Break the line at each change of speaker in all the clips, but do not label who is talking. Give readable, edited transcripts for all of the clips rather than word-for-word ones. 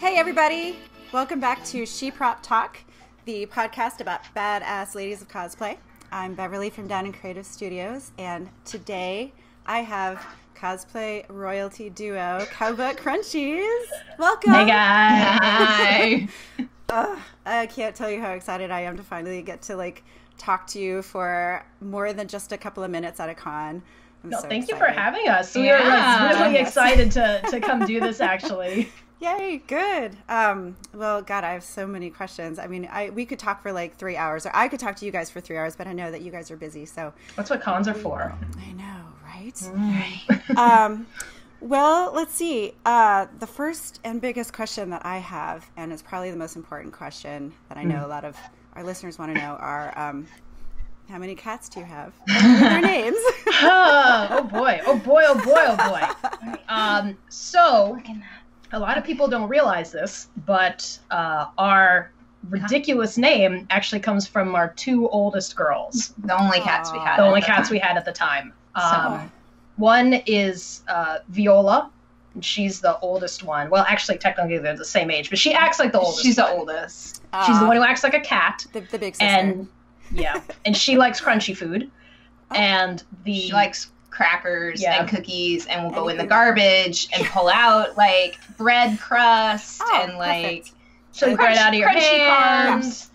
Hey everybody, welcome back to ShePropTalk, the podcast about badass ladies of cosplay. I'm Beverly from Down in Creative Studios, and today I have cosplay royalty duo Cowbutt Crunchies. Welcome!
Hey guys!
Hi! I can't tell you how excited I am to finally get to talk to you for more than just a couple of minutes at a con.
Thank you for having us. We are really excited to come do this actually.
Yay, good. Well, God, I have so many questions. I mean, we could talk for like 3 hours, or I could talk to you guys for 3 hours, but I know that you guys are busy, so.
That's what cons are for.
I know, right? Well, let's see. The first and biggest question that I have, and it's probably the most important question that I know a lot of our listeners want to know, are how many cats do you have? What are their names?
Oh boy. So, a lot of people don't realize this, but our ridiculous name actually comes from our two oldest girls.
The only cats we had.
The only cats we had at the time. One is Viola, and she's the oldest one. Well, actually, technically they're the same age, but she acts like the oldest.
She's the oldest.
She's the one who acts like a cat.
The big sister.
And and she likes crunchy food. And
she likes crackers and cookies, and we'll go in the garbage and pull out like bread crust and like
she'll right out of your hands.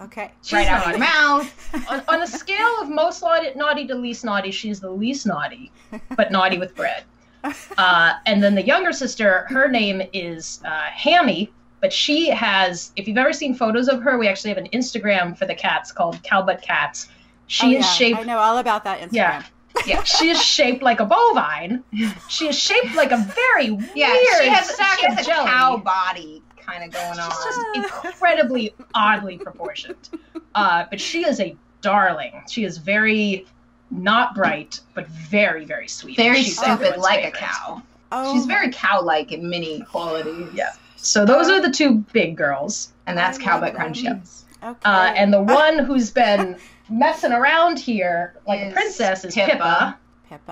Okay.
Right out of your mouth.
On a scale of most naughty to least naughty, she's the least naughty, but naughty with bread. And then the younger sister, her name is Hammy, but she has, if you've ever seen photos of her, we actually have an Instagram for the cats called Cowbutt Cats. She is shaped.
I know all about that Instagram.
Yeah, she is shaped like a bovine. She is shaped like a very weird
she has
a jelly.
Cow body kind of going on.
She's just incredibly oddly proportioned. But she is a darling. She is very not bright, but very, very sweet.
Very stupid, like a cow.
Oh.
She's very cow-like in many qualities.
Yeah. So those are the two big girls.
And that's Cowbutt Crunchies.
Okay.
And the one who's been messing around here like a princess is Pippa.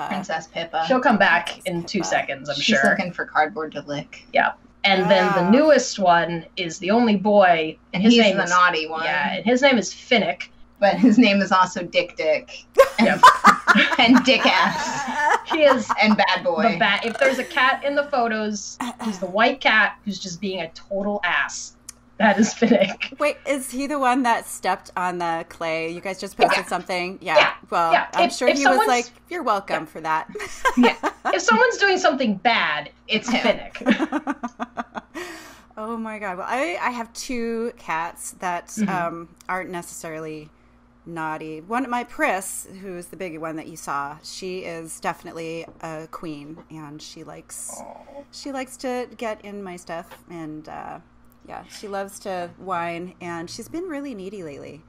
Princess Pippa.
She'll come back in 2 seconds, I'm sure.
She's looking for cardboard to lick.
Yeah. And then the newest one is the only boy.
And his name is the naughty one.
Yeah, and his name is Finnick.
But his name is also Dick. And Dick Ass.
He is
and Bad Boy.
If there's a cat in the photos, he's the white cat who's just being a total ass. That is Finnick.
Wait, is he the one that stepped on the clay? You guys just posted something? Yeah. Well, I'm sure he was like, you're welcome for that.
If someone's doing something bad, it's Finnick.
Oh my God. Well, I have two cats that aren't necessarily naughty. One, my Pris, who's the big one that you saw, she is definitely a queen, and she likes to get in my stuff, and she loves to whine, and she's been really needy lately.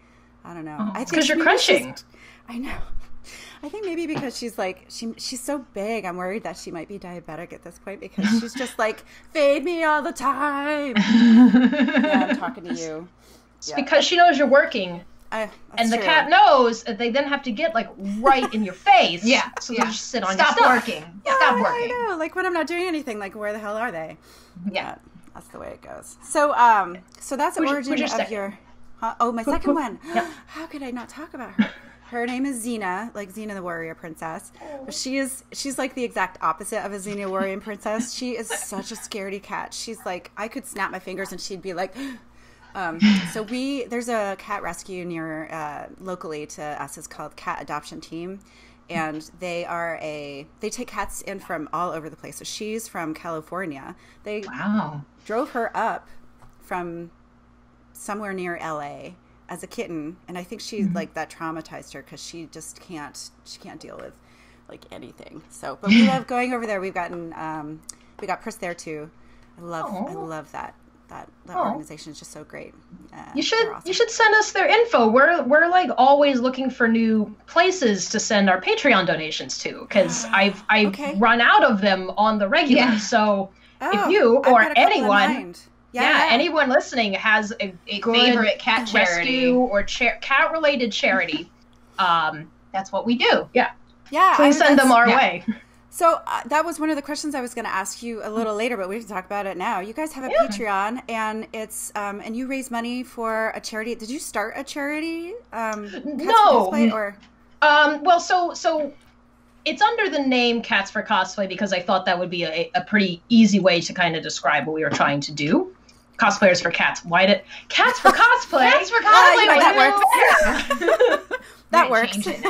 I don't know. I think
because you're crunching.
I know. I think maybe because she's like she's so big, I'm worried that she might be diabetic at this point, because she's just like, feed me all the time. Yeah, I'm talking to you.
It's because she knows you're working. And the cat knows that they then have to get like right in your face. So they just sit on your stuff.
Stop working.
I know. Like when I'm not doing anything, like where the hell are they?
Yeah.
That's the way it goes. So so that's the origin of your... Oh, my second one. Yeah. How could I not talk about her? Her name is Xena, like Xena the Warrior Princess. But she's like the exact opposite of a Xena Warrior Princess. She is such a scaredy cat. She's like, I could snap my fingers and she'd be like... So there's a cat rescue near locally to us. It's called Cat Adoption Team, and they take cats in from all over the place. So she's from California. They drove her up from somewhere near LA as a kitten, and I think she's like that traumatized her because she just can't deal with like anything. So, but we love going over there. We got Pris there too. I love that. That organization is just so great.
You should send us their info. We're like always looking for new places to send our Patreon donations to, because I've run out of them on the regular. Yeah. So if you or anyone, anyone listening has a good
favorite cat charity
or cat related charity,
that's what we do.
Yeah. Please send them our way.
So that was one of the questions I was going to ask you a little later, but we can talk about it now. You guys have a Patreon, and it's and you raise money for a charity. Did you start a charity?
No.
Cosplay, or
well, so it's under the name Cats for Cosplay because I thought that would be a pretty easy way to kind of describe what we were trying to do. Cosplayers for cats. Why did Cats for Cosplay?
Cats for Cosplay.
That works. That works.
Change it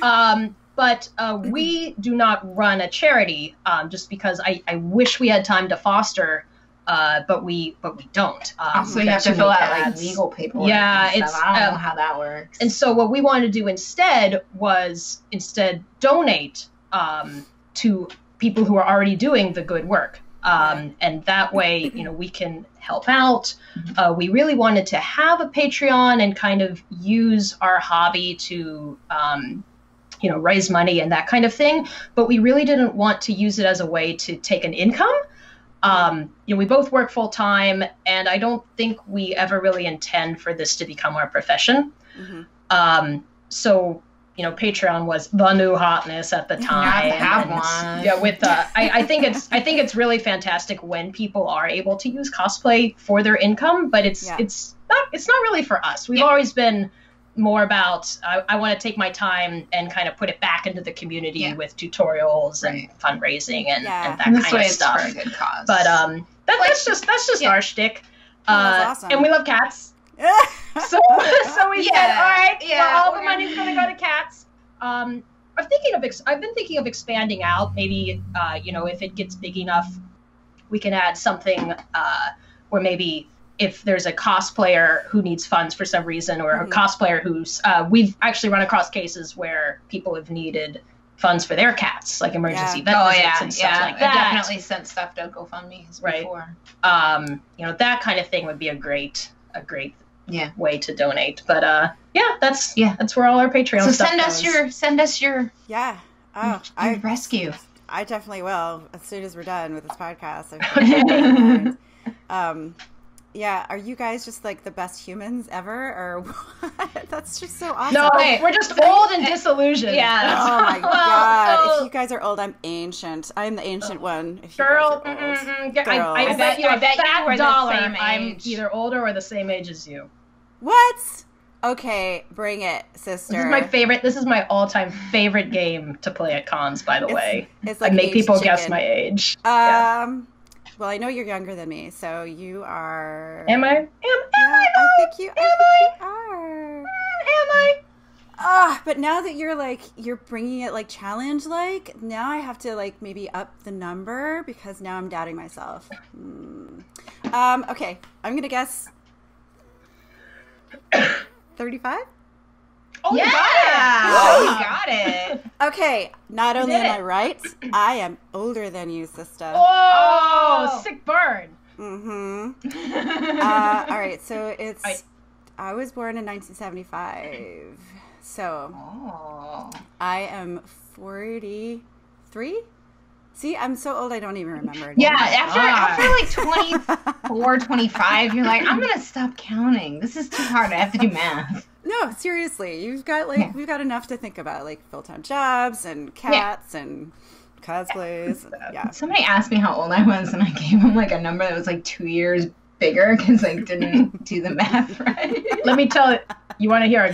now.
But we do not run a charity, just because I wish we had time to foster, but we don't.
So you have to fill out like legal paperwork.
Yeah,
and stuff. I don't know how that works.
And so what we wanted to do instead was donate to people who are already doing the good work, and that way we can help out. We really wanted to have a Patreon and kind of use our hobby to raise money and that kind of thing, but we really didn't want to use it as a way to take an income. We both work full time, and I don't think we ever really intend for this to become our profession. Mm-hmm. So Patreon was the new hotness at the time.
You have to have one.
Yeah, with I think it's really fantastic when people are able to use cosplay for their income, but it's not really for us. We've always been more about I want to take my time and kind of put it back into the community with tutorials and fundraising and that kind of stuff.
For a good cause.
But that's just our shtick.
That's awesome.
And we love cats. so we said, all right, all the money's going to go to cats. I've been thinking of expanding out. Maybe if it gets big enough, we can add something where maybe if there's a cosplayer who needs funds for some reason, or a cosplayer who's we've actually run across cases where people have needed funds for their cats, like emergency vet visits and stuff like that.
I definitely sent stuff to GoFundMe before.
That kind of thing would be a great way to donate. But that's where all our Patreon stuff goes.
Send us your rescue.
I definitely will as soon as we're done with this podcast. Are you guys just like the best humans ever, or what? That's just so awesome.
No, we're just old and disillusioned.
Yeah.
Oh my god! If you guys are old, I'm ancient. I'm the ancient one. If you
Girl,
guys are old.
I bet you a fat
were the
dollar
same
I'm
age.
either older or the same age as you.
What? Okay, bring it, sister.
This is my all-time favorite game to play at cons, by the way.
It's like
I make people
chicken.
guess my age.
Well, I know you're younger than me, so you are.
Am I?
I think you are.
Am I?
But now that you're bringing it like challenge, now I have to maybe up the number because now I'm doubting myself. Okay, I'm gonna guess 35.
Oh,
yeah!
You got it.
Okay, not only am I right, I am older than you, sister.
Oh, sick burn.
Mm-hmm. All right, so I was born in 1975, so I am 43. See, I'm so old I don't even remember anymore.
Yeah, after like 24, 25, you're like, I'm gonna stop counting. This is too hard. I have to do math.
No, seriously, you've got we've got enough to think about, full-time jobs and cats and cosplays. Yeah.
Somebody asked me how old I was, and I gave them a number that was 2 years bigger because I didn't do the math right.
Let me tell you. You want to hear a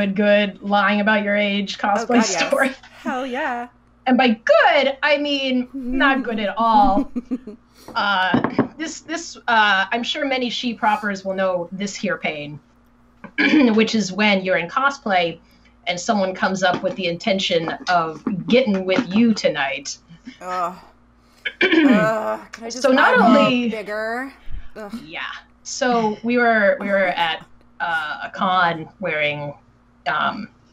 good lying about your age cosplay story?
Yes. Hell yeah.
And by good, I mean not good at all. This I'm sure many SheProppers will know this here pain. Which is when you're in cosplay and someone comes up with the intention of getting with you tonight.
Can I just
so not only
bigger.
Yeah. So we were at a con wearing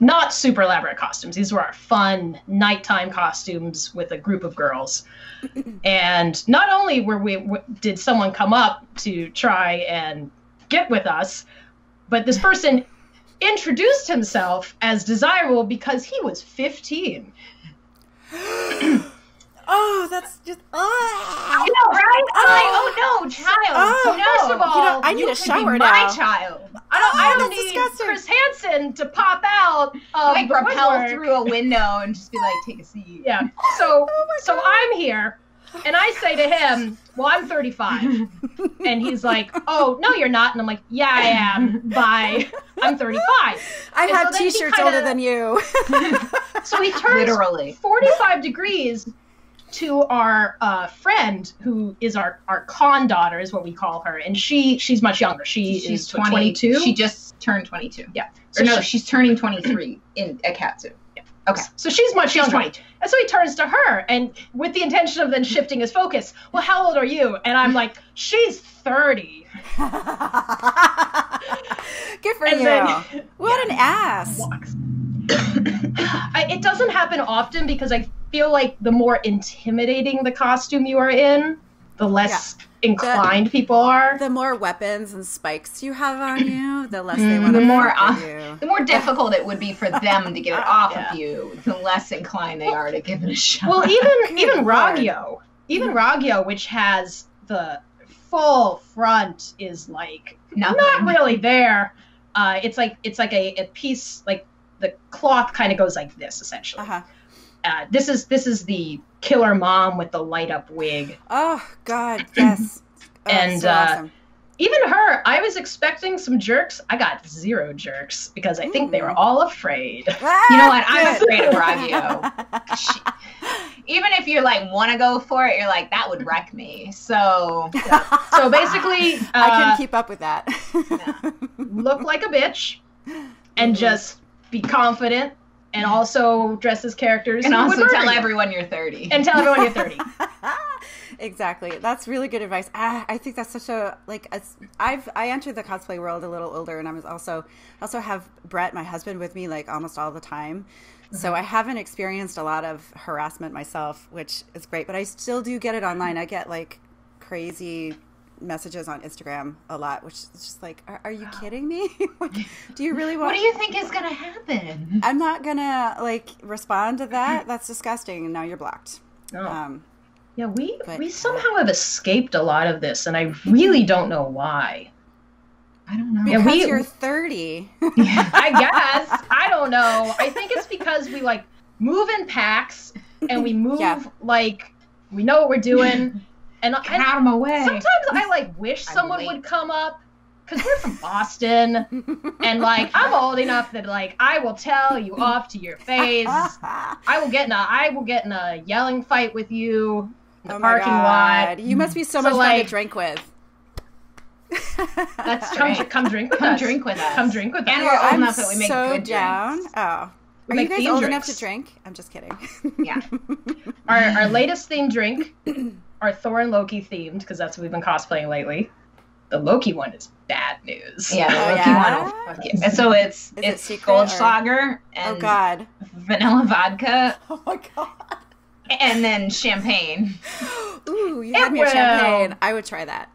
not super elaborate costumes. These were our fun nighttime costumes with a group of girls. And not only did someone come up to try and get with us, but this person introduced himself as desirable because he was 15.
Oh, that's just.
I know, right? Oh no, child.
So first of all,
I need a shower now.
My child.
I don't need
disgusting.
Chris Hansen to pop out
like rappel through a window and just be like, take a seat.
Yeah. So I'm here, and I say to him, well, I'm 35. And he's like, oh, no, you're not. And I'm like, yeah, I am. Bye. I'm 35.
I have T-shirts older than you.
So he turns
literally
45 degrees to our friend, who is our con daughter, is what we call her. And she's much younger. She's 22.
She just turned 22.
Yeah.
So she's turning 23 at Katsu. Okay.
So she's much younger.
22.
And so he turns to her, and with the intention of then shifting his focus, well, how old are you? And I'm like, she's 30.
Good for you. What an ass.
It doesn't happen often because I feel like the more intimidating the costume you are in, the less inclined people are.
The more weapons and spikes you have on you, the less they want to you.
The more difficult it would be for them to get it off of you, the less inclined they are to give it a shot.
Well, even Ragyo, which has the full front, is like not really there. It's like a piece, like the cloth kind of goes like this essentially. This is the killer mom with the light up wig.
Oh God, yes.
And
so awesome.
Even her, I was expecting some jerks. I got 0 jerks because I think they were all afraid.
You know what? I'm afraid of Ragyo. Even if you're like want to go for it, you're like, that would wreck me. So
basically,
I couldn't keep up with that.
Look like a bitch, and just be confident. And also dress as characters.
And also tell everyone you're 30.
And tell everyone you're 30.
Exactly. That's really good advice. I think that's such a, I entered the cosplay world a little older, and I was also have Brett, my husband, with me like almost all the time. Mm-hmm. So I haven't experienced a lot of harassment myself, which is great, but I still do get it online. I get like crazy messages on Instagram a lot, which is just like, are you kidding me? Do you really want?
What do you think is gonna happen?
I'm not gonna like respond to that. That's disgusting. And now you're blocked.
Oh. Yeah, we somehow have escaped a lot of this, and I really don't know why.
I don't know.
Because you're 30.
I guess. I don't know. I think it's because we like move in packs, and we move like we know what we're doing. And
get out of my way.
Sometimes I like wish someone would come up, because we're from Boston, and like I'm old enough that like I will tell you off to your face. I will get in a yelling fight with you in the parking lot.
You must be so much fun to drink with.
That's right. Come drink with us.
Come drink with us.
Come drink with us.
And we're old enough that we make good
down.
drinks.
Oh. Are you guys old enough to drink? I'm just kidding.
Yeah.
Our latest themed drink are Thor and Loki themed, because that's what we've been cosplaying lately. The Loki one is bad news.
Yeah, the Loki one will fuck you. And so it's Goldschlager and vanilla vodka.
Oh my god.
And then champagne.
Ooh, you had me at champagne. I would try that.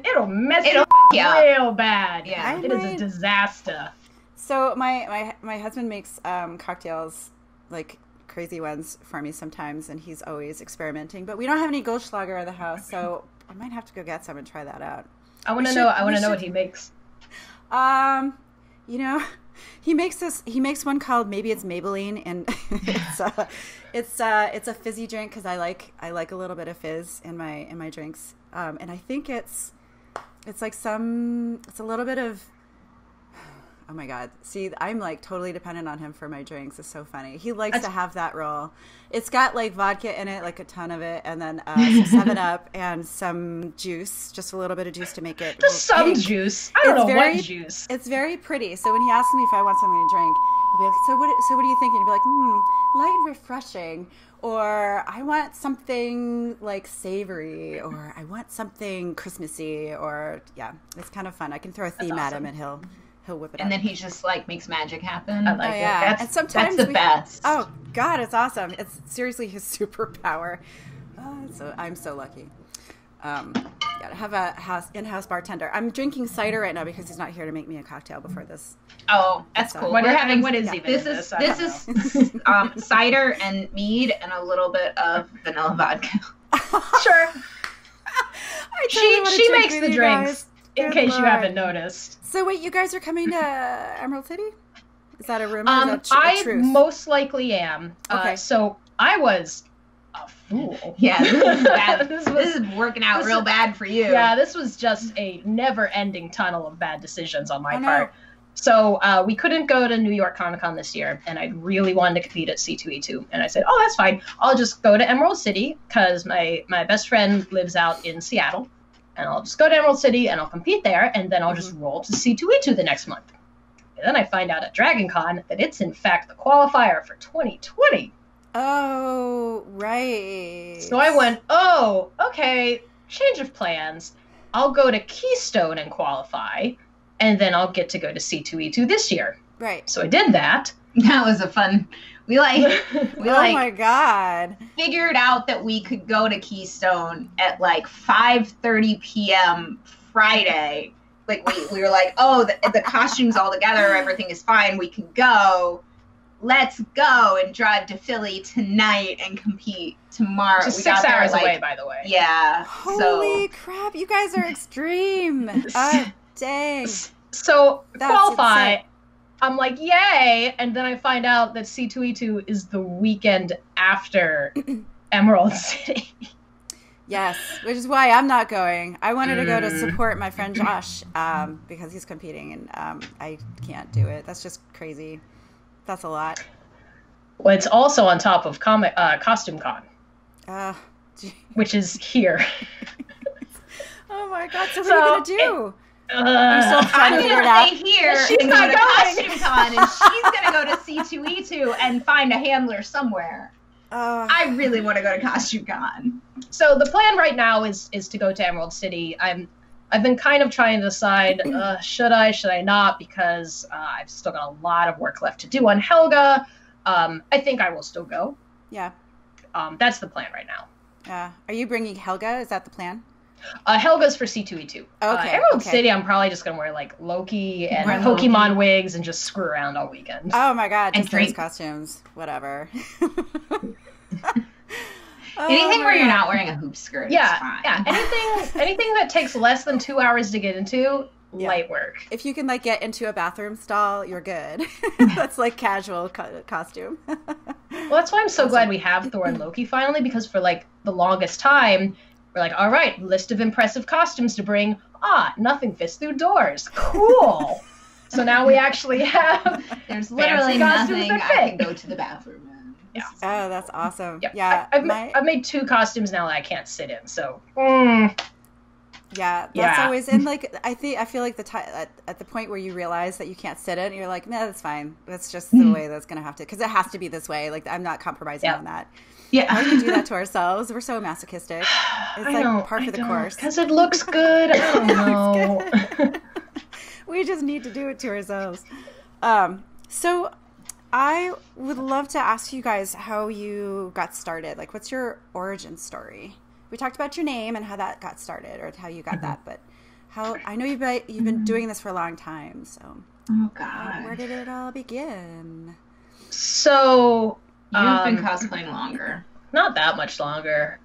It'll mess you up real bad.
Yeah.
It is a disaster.
So my husband makes cocktails, like crazy ones for me sometimes, and he's always experimenting. But we don't have any Goldschlager in the house, so I might have to go get some and try that out.
I want to know what he makes.
You know, he makes one called Maybe It's Maybelline, and it's a fizzy drink because I like a little bit of fizz in my drinks. And I think it's a little bit of, oh my God. See, I'm like totally dependent on him for my drinks. It's so funny. He likes to have that roll. It's got like vodka in it, like a ton of it, and then some 7-Up and some juice, just a little bit of juice to make it
just some pink. Juice. I don't know what juice.
It's very pretty. So when he asks me if I want something to drink, I'll be like, so what do you think? And he'll be like, light and refreshing. Or I want something like savory, or I want something Christmassy, or it's kind of fun. I can throw a theme at him and he'll whip it up.
And then he just like makes magic happen.
I like it.
And sometimes
that's the best.
Oh God, it's awesome. It's seriously his superpower. So I'm so lucky. Gotta have a in-house bartender. I'm drinking cider right now because he's not here to make me a cocktail before this.
Oh, that's cool.
What is even this?
This is cider and mead and a little bit of vanilla vodka.
Sure. She makes the drinks, in case you haven't noticed.
So wait, you guys are coming to Emerald City? Is that a rumor? Is that
I
truth?
most likely am.
Okay.
So I was a fool.
Yeah, this is bad. This is working out real bad for you.
Yeah, this was just a never-ending tunnel of bad decisions on my part. So we couldn't go to New York Comic Con this year, and I really wanted to compete at C2E2. And I said, oh, that's fine. I'll just go to Emerald City, because my best friend lives out in Seattle. And I'll just go to Emerald City, and I'll compete there, and then I'll just roll to C2E2 the next month. And then I find out at Dragon Con that it's, in fact, the qualifier for 2020.
Oh, right.
So I went, oh, okay, change of plans. I'll go to Keystone and qualify, and then I'll get to go to C2E2 this year.
Right.
So I did that.
That was a fun. We
oh my God.
Figured out that we could go to Keystone at like 5:30 p.m. Friday. Like we were like, oh, the costumes all together, everything is fine. We can go. Let's go and drive to Philly tonight and compete tomorrow.
Just 6 hours away, by the way.
Yeah.
Holy crap! You guys are extreme. Dang.
So
That's
qualify.
insane.
I'm like, yay! And then I find out that C2E2 is the weekend after Emerald City.
Yes, which is why I'm not going. I wanted to go to support my friend Josh because he's competing, and I can't do it. That's just crazy. That's a lot.
Well, it's also on top of Costume Con, which is here.
Oh my God! So what are you gonna do?
I'm
still trying to figure it out.
Here
She's
and
not
go to
going.
Costume Con, and she's gonna go to C2E2 and find a handler somewhere. I really want to go to Costume Con.
So the plan right now is to go to Emerald City. I've been kind of trying to decide, should I not, because I've still got a lot of work left to do on Helga. I think I will still go.
Yeah.
That's the plan right now.
Are you bringing Helga? Is that the plan?
Helga's for C2E2.
Okay.
Emerald City, I'm probably just going to wear like Loki and Pokemon wigs and just screw around all weekend.
Oh my God.
And
Just those costumes. Whatever.
Anything where you're not wearing a hoop skirt is fine.
Yeah. Anything that takes less than 2 hours to get into, light work.
If you can like get into a bathroom stall, you're good. That's like casual costume.
Well, that's why I'm so glad we have Thor and Loki finally, because for like the longest time, we're like, all right, list of impressive costumes to bring. Nothing fits through doors. Cool. So now we actually have
There's literally nothing I can go to the bathroom in.
Yeah.
Oh, that's awesome.
Yeah. I've made 2 costumes now that I can't sit in. So.
Yeah, that's always, and like I feel like at the point where you realize that you can't sit it, you're like, no, that's fine. That's just the way that's gonna have to, because it has to be this way. Like I'm not compromising on that.
Yeah,
why do we do that to ourselves? We're so masochistic. It's like par for the course.
Because it looks good. I don't know.
We just need to do it to ourselves. So I would love to ask you guys how you got started. Like, what's your origin story? We talked about your name and how that got started, or how you got that, but how I know you've been doing this for a long time. So,
oh God,
where did it all begin?
So
you've been cosplaying longer.
Not that much longer.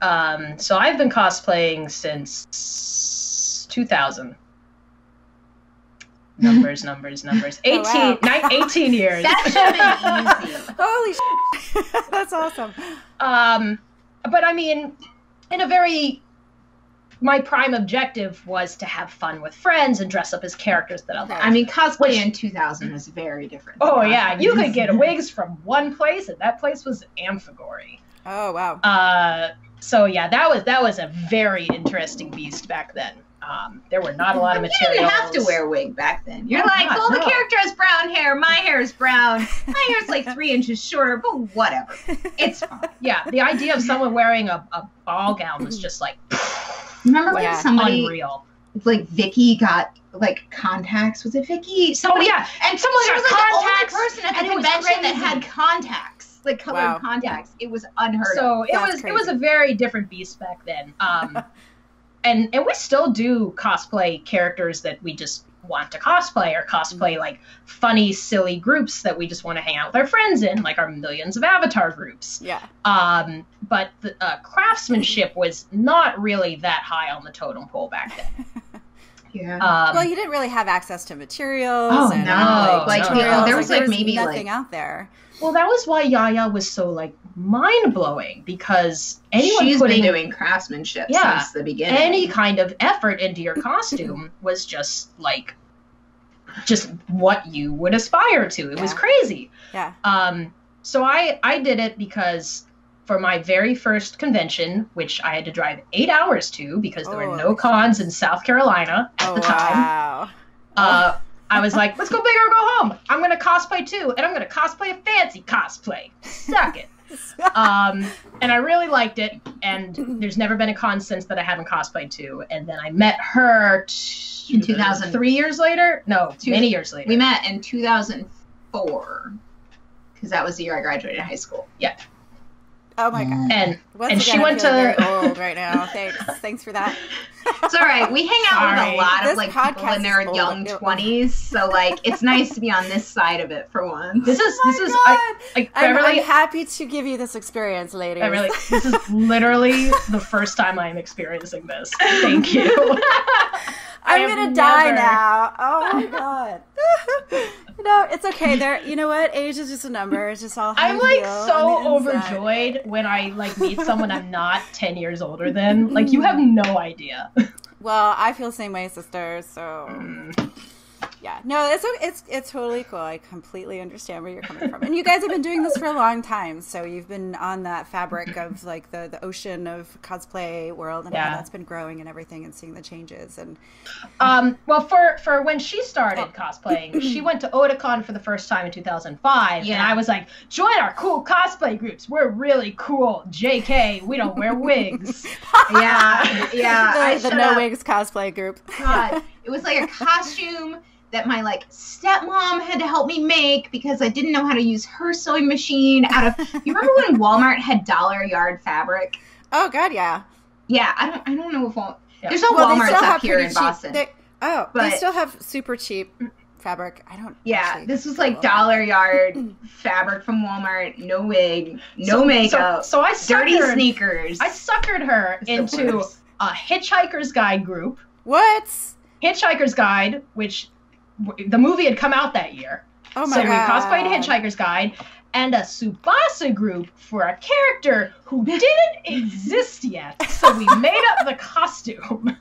So I've been cosplaying since 2000. Numbers. 18,
oh, wow.
18 years.
That should have been easy.
Holy shit. That's awesome.
But I mean, my prime objective was to have fun with friends and dress up as characters that I love.
I mean, cosplay in 2000 was very different.
Oh yeah, you could get wigs from one place, and that place was Amphigory.
Oh wow.
So yeah, that was a very interesting beast back then. There were not a lot of materials.
You didn't have to wear a wig back then. You're the character has brown hair. My hair is brown. My hair's like 3 inches shorter, but whatever. It's fine.
Yeah, the idea of someone wearing a ball gown was just like,
remember when somebody,
unreal.
Like Vicky got like contacts? Was it Vicky? Somebody, and someone was like the only person at the convention that had contacts, like colored contacts. It was unheard of.
So it was a very different beast back then. And we still do cosplay characters that we just want to cosplay, or cosplay like funny, silly groups that we just want to hang out with our friends in, like our millions of avatar groups.
Yeah.
But the craftsmanship was not really that high on the totem pole back then.
Yeah.
Well, you didn't really have access to materials.
Oh,
and,
no.
like
no. There was
like
maybe
nothing out there.
Well, that was why Yaya was so like mind-blowing, because anyone
she's been doing craftsmanship since the beginning.
Any kind of effort into your costume was just what you would aspire to. It was crazy.
Yeah.
So I did it because for my very first convention, which I had to drive 8 hours to because there were no cons in South Carolina at the time.
Wow.
I was like, let's go big or go home. I'm going to cosplay too, and I'm going to cosplay a fancy cosplay. Suck it. And I really liked it, and there's never been a con since that I haven't cosplayed to. And then I met her
in 2000.
3 years later? No, many years later.
We met in 2004, because that was the year I graduated high school.
Yeah.
Oh my god!
And she went to
very old right now. Thanks for that.
It's all right. We hang out with a lot of like people in their young 20s, so like it's nice to be on this side of it for once.
This is Beverly.
I'm happy to give you this experience, ladies.
Beverly, this is literally the first time I'm experiencing this. Thank you.
I'm gonna die now. Oh my god. No, it's okay. You know what? Age is just a number. It's just all how
I'm like so overjoyed when I like meet someone I'm not 10 years older than. Like, you have no idea.
Well, I feel the same way, sister. So yeah, no, it's totally cool. I completely understand where you're coming from, and you guys have been doing this for a long time. So you've been on that fabric of like the ocean of cosplay world, and how that's been growing and everything, and seeing the changes. And
well, for when she started cosplaying, she went to Otakon for the first time in 2005, and I was like, join our cool cosplay groups. We're really cool. JK, we don't wear wigs.
Yeah.
The no wigs cosplay group.
God, it was like a costume that my like stepmom had to help me make because I didn't know how to use her sewing machine out of. You remember when Walmart had dollar yard fabric?
Oh God, yeah.
Yeah, I don't know if there's no Walmarts up here in Boston.
They still have super cheap fabric. I don't.
Yeah, this was like dollar yard fabric from Walmart. No wig, no makeup.
So I
dirty sneakers.
I suckered her into a Hitchhiker's Guide group.
What?
Hitchhiker's Guide, which the movie had come out that year.
Oh my god.
So we cosplayed Hitchhiker's Guide, and a Tsubasa group for a character who didn't exist yet. So we made up the costume.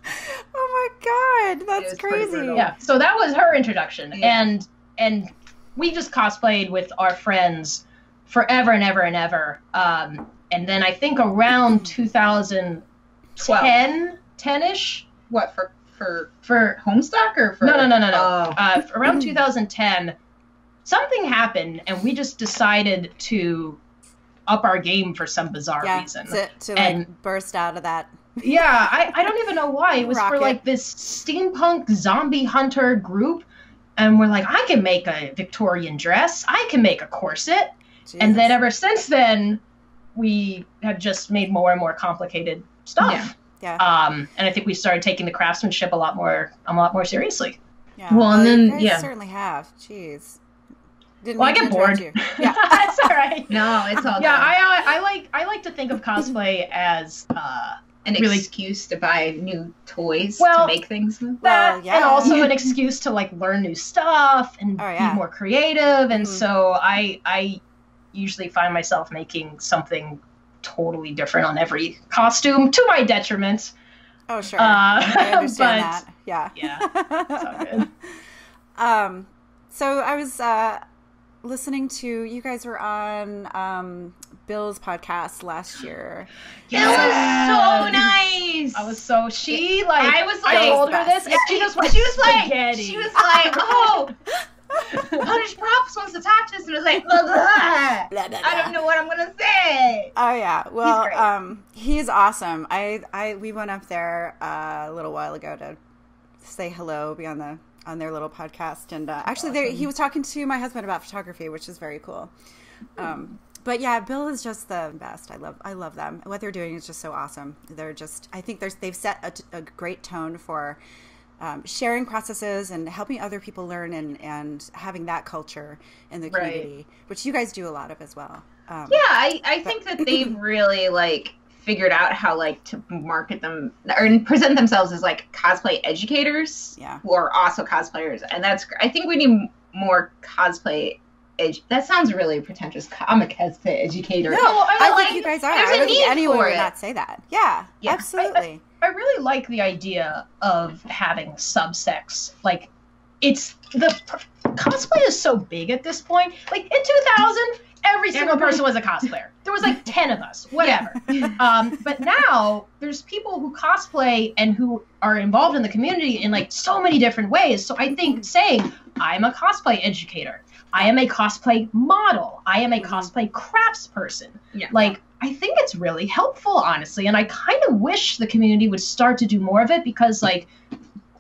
Oh my god, that's crazy.
Yeah, so that was her introduction. Yeah. And we just cosplayed with our friends forever and ever and ever. And then I think around 2010, 10-ish.
What, for Homestuck or for...
No. Around 2010, something happened, and we just decided to up our game for some bizarre reason.
To like burst out of that.
Yeah, I don't even know why. It was for like this steampunk zombie hunter group, and we're like, I can make a Victorian dress. I can make a corset. Jesus. And then ever since then, we have just made more and more complicated stuff.
Yeah.
And I think we started taking the craftsmanship a lot more seriously.
Yeah. Well, and then you guys certainly have. Jeez.
I get bored.
Yeah,
that's all right.
No, it's all.
Yeah, I like to think of cosplay as
an excuse to buy new toys to make things with.
And also an excuse to like learn new stuff and be more creative. And so I usually find myself making something totally different on every costume, to my detriment.
Oh, sure. I understand that. Yeah.
Yeah. It's all good.
So I was listening to, you guys were on Bill's podcast last year.
It was so nice.
I was like,
I
told her this, and she was like, oh, Punish Props wants to talk to us, and I was like, blah, blah, blah. I don't know what I'm gonna say.
Oh yeah, well, he's awesome. We went up there a little while ago to say hello, be on their little podcast, and actually he was talking to my husband about photography, which is very cool. But yeah, Bill is just the best. I love them. What they're doing is just so awesome. I think they've set a great tone for sharing processes and helping other people learn and having that culture in the community, which you guys do a lot of as well.
I think that they've really like figured out how like to market them or present themselves as like cosplay educators who are also cosplayers, and that's I think we need more cosplay. That sounds really pretentious. I'm a cosplay educator.
No, I think you guys are. I don't think anyone would not say that. Yeah, absolutely.
I really like the idea of having subsex. Like, it's cosplay is so big at this point. Like in 2000, every single person was a cosplayer. There was like 10 of us, whatever. But now there's people who cosplay and who are involved in the community in like so many different ways. So I think saying I'm a cosplay educator, I am a cosplay model, I am a cosplay craftsperson. Like, I think it's really helpful, honestly. And I kind of wish the community would start to do more of it, because like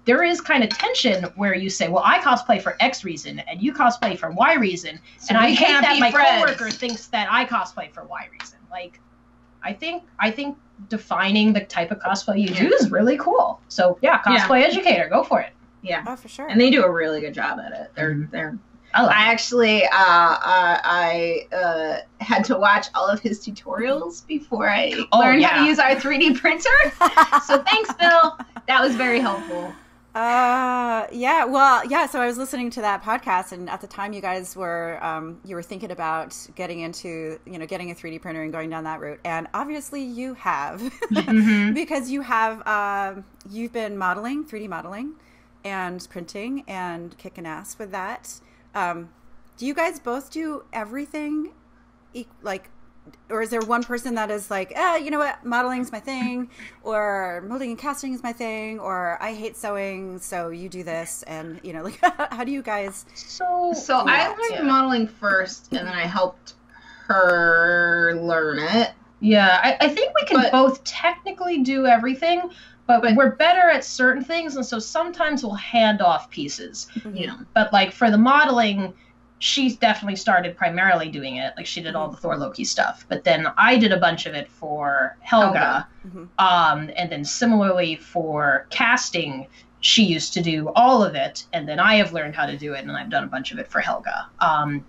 there is kind of tension where you say, well, I cosplay for X reason and you cosplay for Y reason. So and I hate that my coworker thinks that I cosplay for Y reason. Like, I think defining the type of cosplay you do is really cool. So yeah, cosplay educator, go for it.
Yeah.
Oh, for sure.
And they do a really good job at it. I actually had to watch all of his tutorials before I learned how to use our 3D printer. So thanks, Bill. That was very helpful.
So I was listening to that podcast, and at the time you guys were you were thinking about getting into, getting a 3D printer and going down that route, and obviously you have because you have you've been modeling, 3D modeling and printing and kicking ass with that. Do you guys both do everything, or is there one person that is like, you know what, modeling's my thing, or molding and casting is my thing, or I hate sewing, so you do this, and like, how do you guys?
So I learned modeling first, and then I helped her learn it.
Yeah, I think we can both technically do everything, but we're better at certain things, and so sometimes we'll hand off pieces. But like for the modeling, she's definitely started primarily doing it. Like, she did all the Thor Loki stuff, but then I did a bunch of it for Helga. And then similarly for casting, she used to do all of it, and then I have learned how to do it, and I've done a bunch of it for Helga.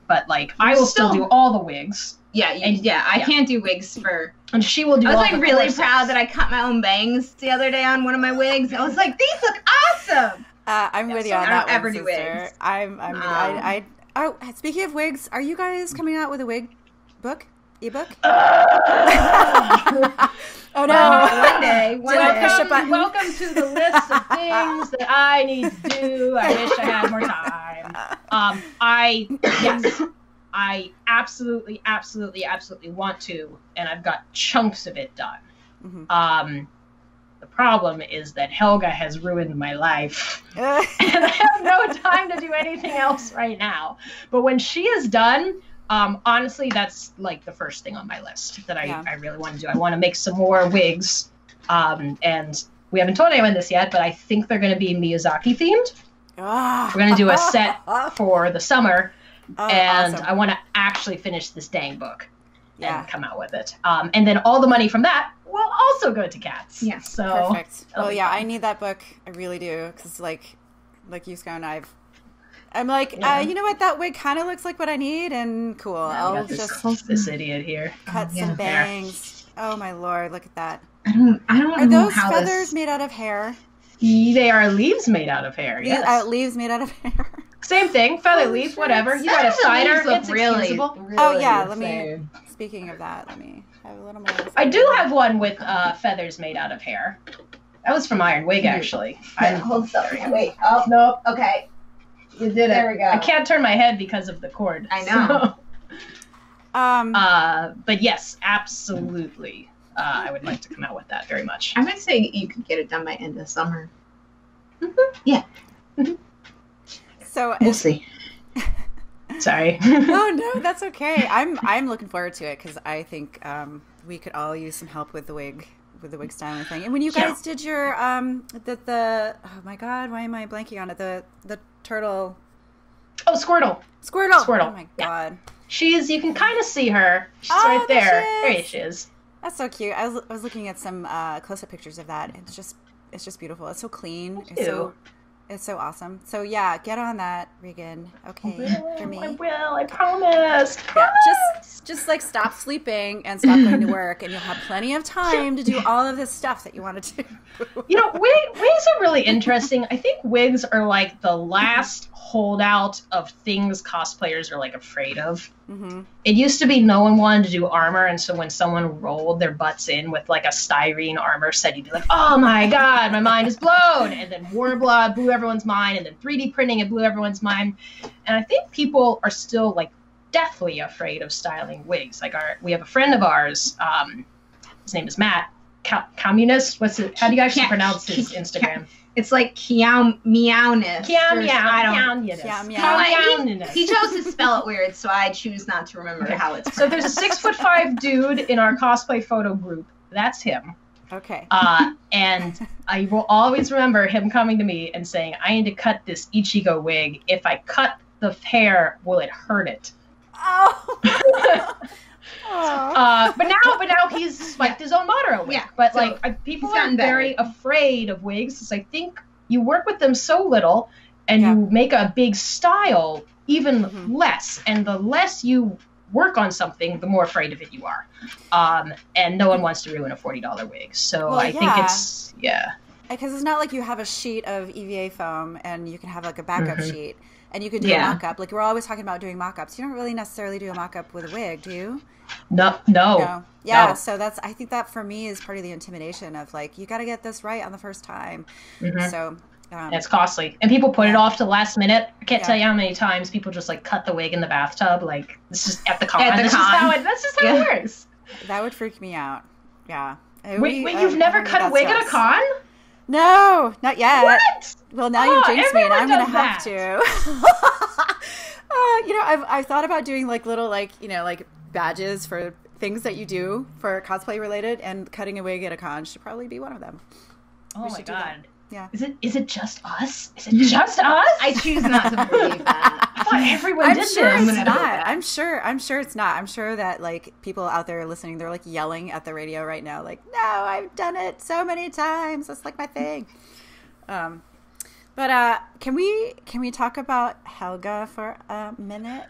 But like, I will still do all the wigs.
I can't do wigs for.
And she will do.
I was
all
like really proud that I cut my own bangs the other day on one of my wigs. I was like, these look awesome.
I'm with you on that.
I don't ever do wigs.
Oh, speaking of wigs, are you guys coming out with a wig book? Ebook? Oh no!
One day.
Welcome to the list of things that I need to do. I wish I had more time. I absolutely want to, and I've got chunks of it done. The problem is that Helga has ruined my life, and I have no time to do anything else right now. But when she is done, honestly, that's like the first thing on my list that I really want to do. I want to make some more wigs, and we haven't told anyone this yet, but I think they're going to be Miyazaki themed. We're going to do a set for the summer, and awesome. I want to actually finish this dang book and come out with it. And then all the money from that will also go to cats.
Yeah, so perfect. Well, I need that book. I really do, because like you, Scott, and I'm like, you know what? That wig kind of looks like what I need, and cool. I'll just
this idiot here
cut some bangs. Oh my lord, look at that!
I don't
Are
know
those feathers made out of hair?
They are leaves made out of hair. Yes,
leaves made out of hair.
Same thing, feather leaf, whatever. You got a cider, it's
really
excusable.
Oh yeah, let me. Speaking of that, let me have a little more.
I do have one with feathers made out of hair. That was from Iron Wig, actually.
Hold on. Wait. Oh no. Okay. You did it. There we go.
I can't turn my head because of the cord.
I know.
So. But yes, absolutely. I would like to come out with that very much.
I would say you could get it done by end of summer. Yeah.
So
we'll see.
Sorry.
Oh no, that's okay. I'm looking forward to it, because I think we could all use some help with the wig styling thing. And when you guys did your the oh my god, why am I blanking on it? The turtle.
Oh, Squirtle.
Oh my god.
You can kind of see her. She's right there. There she is.
That's so cute. I was looking at some close-up pictures of that. It's just beautiful. It's so clean. It's so It's so awesome. So yeah, get on that, Regan. Okay, for me.
I will. I promise.
Yeah, just like stop sleeping and stop going to work, and you'll have plenty of time to do all of this stuff that you want to do.
You know, wigs are really interesting. I think wigs are like the last holdout of things cosplayers are like afraid of. Mm-hmm. It used to be no one wanted to do armor, and so when someone rolled their butts in with like a styrene armor set, you'd be like, oh my god, my mind is blown. And then Warblood blew everyone's mind, and then 3D printing, it blew everyone's mind. And I think people are still like deathly afraid of styling wigs. Like we have a friend of ours, his name is Matt, communist. How do you guys pronounce his Instagram?
It's like meowness.
He
chose to spell it weird, so I choose not to remember how it's pronounced.
So there's a 6'5" dude in our cosplay photo group. That's him.
Okay.
And I will always remember him coming to me and saying, I need to cut this Ichigo wig. If I cut the hair, will it hurt it?
Oh.
But now he's spiked his own Madara wig.
Yeah,
but
so
like people are very afraid of wigs because I think you work with them so little and you make a big style even less. And the less you work on something, the more afraid of it you are. And no one wants to ruin a $40 wig. So I think it's
because it's not like you have a sheet of EVA foam and you can have like a backup sheet and you can do a mock-up. Like we're always talking about doing mock-ups. You don't really necessarily do a mock-up with a wig, do you?
No.
Yeah,
no.
so I think that for me is part of the intimidation of like, you got to get this right on the first time. So
it's costly. And people put it off to the last minute. I can't tell you how many times people just like cut the wig in the bathtub. Like this is at the con. That's just how it works.
That would freak me out. Yeah.
Wait, you've never cut a wig at a con?
No, not yet.
What?
Well, now you've jinxed me, and I'm gonna have to. I've thought about doing like little like badges for things that you do for cosplay related, and cutting a wig at a con should probably be one of them.
Oh my god.
Yeah.
Is it just us? Is it just us?
I choose not to believe that.
I thought everyone did
sure
this.
It's not. I'm sure it's not. I'm sure that like people out there listening, they're like yelling at the radio right now, like, no, I've done it so many times. That's like my thing. But can we talk about Helga for a minute?